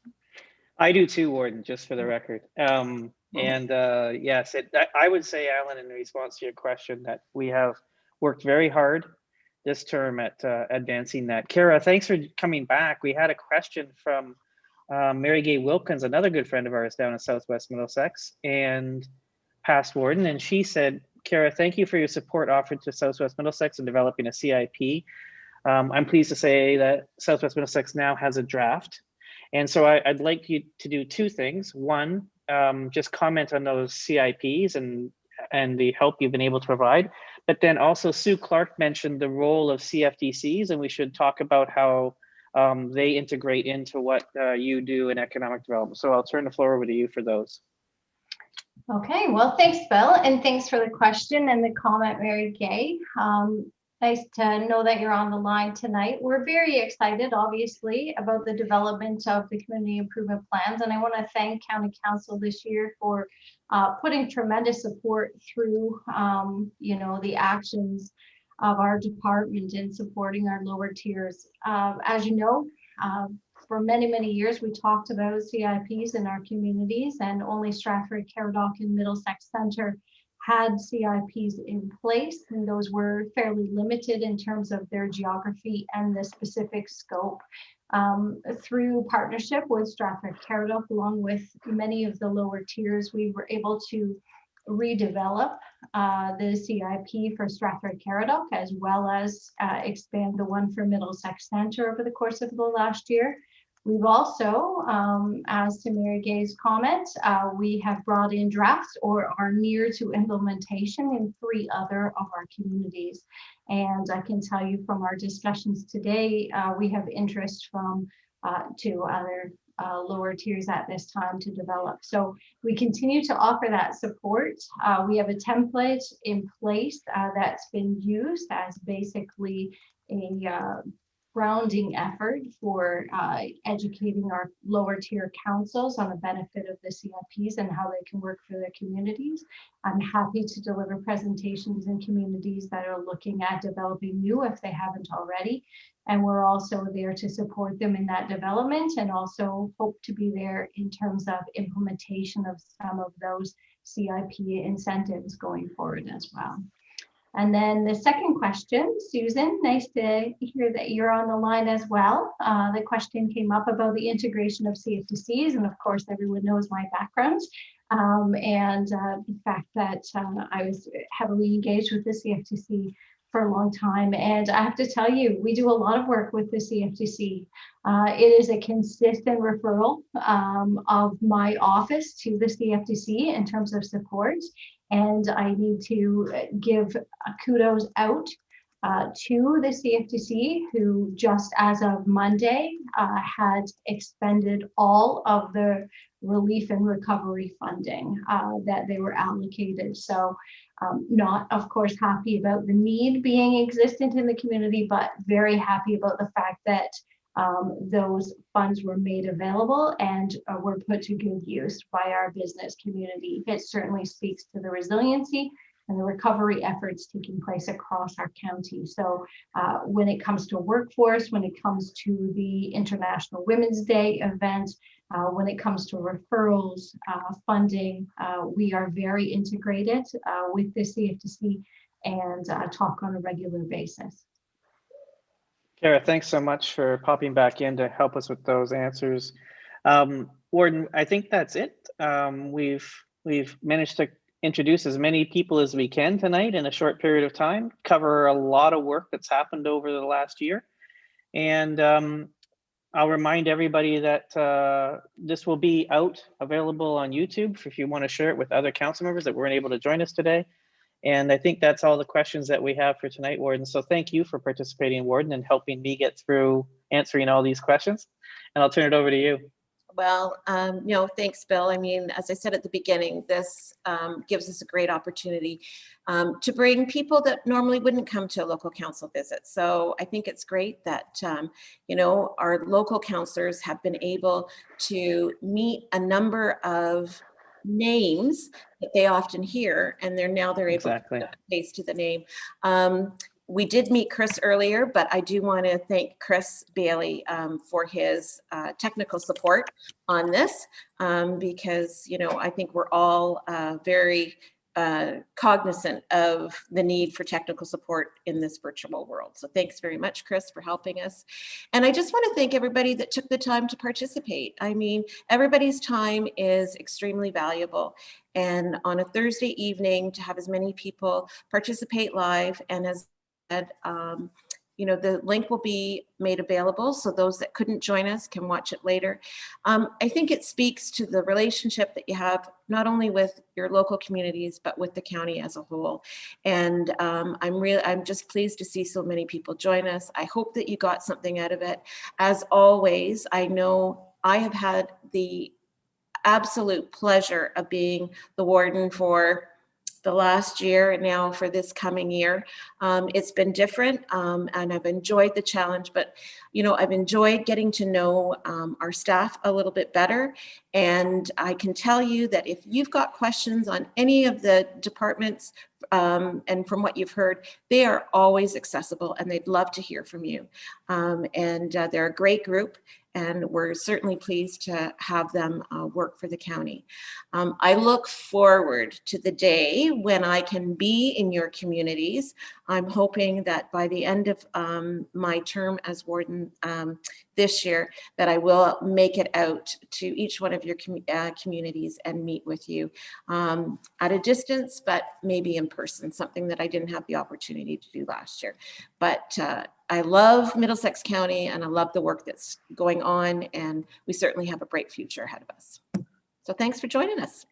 I do too, Warden, just for the record. Yes, I would say, Alan, in response to your question, that we have worked very hard this term at advancing that. Kara, thanks for coming back. We had a question from Mary Gay Wilkins, another good friend of ours down in Southwest Middlesex and past warden. And she said, Kara, thank you for your support offered to Southwest Middlesex in developing a CIP. I'm pleased to say that Southwest Middlesex now has a draft. And so I'd like you to do two things. One, just comment on those CIPs and the help you've been able to provide. But then also Sue Clark mentioned the role of CFDCs, and we should talk about how they integrate into what you do in economic development. So I'll turn the floor over to you for those. Okay, well, thanks, Bill, and thanks for the question and the comment, Mary Gay. Nice to know that you're on the line tonight. We're very excited, obviously, about the development of the community improvement plans, and I want to thank County Council this year for putting tremendous support through, the actions of our department in supporting our lower tiers. As you know, for many, many years, we talked about CIPs in our communities, and only Stratford, Caradoc, and Middlesex Centre had CIPs in place, and those were fairly limited in terms of their geography and the specific scope. Through partnership with Stratford Caradoc, along with many of the lower tiers, we were able to redevelop the CIP for Stratford Caradoc, as well as expand the one for Middlesex Centre over the course of the last year. We've also, as to Mary Gay's comment, we have brought in drafts or are near to implementation in 3 other of our communities. And I can tell you from our discussions today, we have interest from 2 other lower tiers at this time to develop. So we continue to offer that support. We have a template in place that's been used as basically a grounding effort for educating our lower tier councils on the benefit of the CIPs and how they can work for their communities. I'm happy to deliver presentations in communities that are looking at developing new if they haven't already. And we're also there to support them in that development and also hope to be there in terms of implementation of some of those CIP incentives going forward as well. And then the second question, Susan, nice to hear that you're on the line as well. The question came up about the integration of CFTCs, and of course, everyone knows my background and the fact that I was heavily engaged with the CFTC for a long time. And I have to tell you, we do a lot of work with the CFTC. It is a consistent referral of my office to the CFTC in terms of support. And I need to give kudos out to the CFTC, who just as of Monday had expended all of the relief and recovery funding that they were allocated. So not, of course, happy about the need being existent in the community, but very happy about the fact that those funds were made available and were put to good use by our business community. It certainly speaks to the resiliency and the recovery efforts taking place across our county. So when it comes to workforce, when it comes to the International Women's Day event, when it comes to referrals, funding, we are very integrated with the CFTC and talk on a regular basis. Kara, thanks so much for popping back in to help us with those answers. Warden, I think that's it. We've managed to introduce as many people as we can tonight in a short period of time, cover a lot of work that's happened over the last year. And I'll remind everybody that this will be available on YouTube if you want to share it with other council members that weren't able to join us today. And I think that's all the questions that we have for tonight, Warden. So thank you for participating, Warden, and helping me get through answering all these questions. And I'll turn it over to you. Well, thanks, Bill. I mean, as I said at the beginning, this gives us a great opportunity to bring people that normally wouldn't come to a local council visit. So I think it's great that, our local councillors have been able to meet a number of names that they often hear, and they're able to put a face to the name. We did meet Chris earlier, but I do want to thank Chris Bailey for his technical support on this because, I think we're all very cognizant of the need for technical support in this virtual world. So thanks very much, Chris, for helping us. And I just want to thank everybody that took the time to participate. I mean, everybody's time is extremely valuable. And on a Thursday evening, to have as many people participate live, and as the link will be made available so those that couldn't join us can watch it later. I think it speaks to the relationship that you have not only with your local communities but with the county as a whole. And I'm just pleased to see so many people join us. I hope that you got something out of it. As always, I know I have had the absolute pleasure of being the warden for the last year and now for this coming year. It's been different and I've enjoyed the challenge, but I've enjoyed getting to know our staff a little bit better. And I can tell you that if you've got questions on any of the departments and from what you've heard, they are always accessible and they'd love to hear from you. They're a great group. And we're certainly pleased to have them work for the county. I look forward to the day when I can be in your communities. I'm hoping that by the end of my term as warden this year, that I will make it out to each one of your communities and meet with you at a distance, but maybe in person, something that I didn't have the opportunity to do last year. But I love Middlesex County and I love the work that's going on, and we certainly have a bright future ahead of us. So thanks for joining us.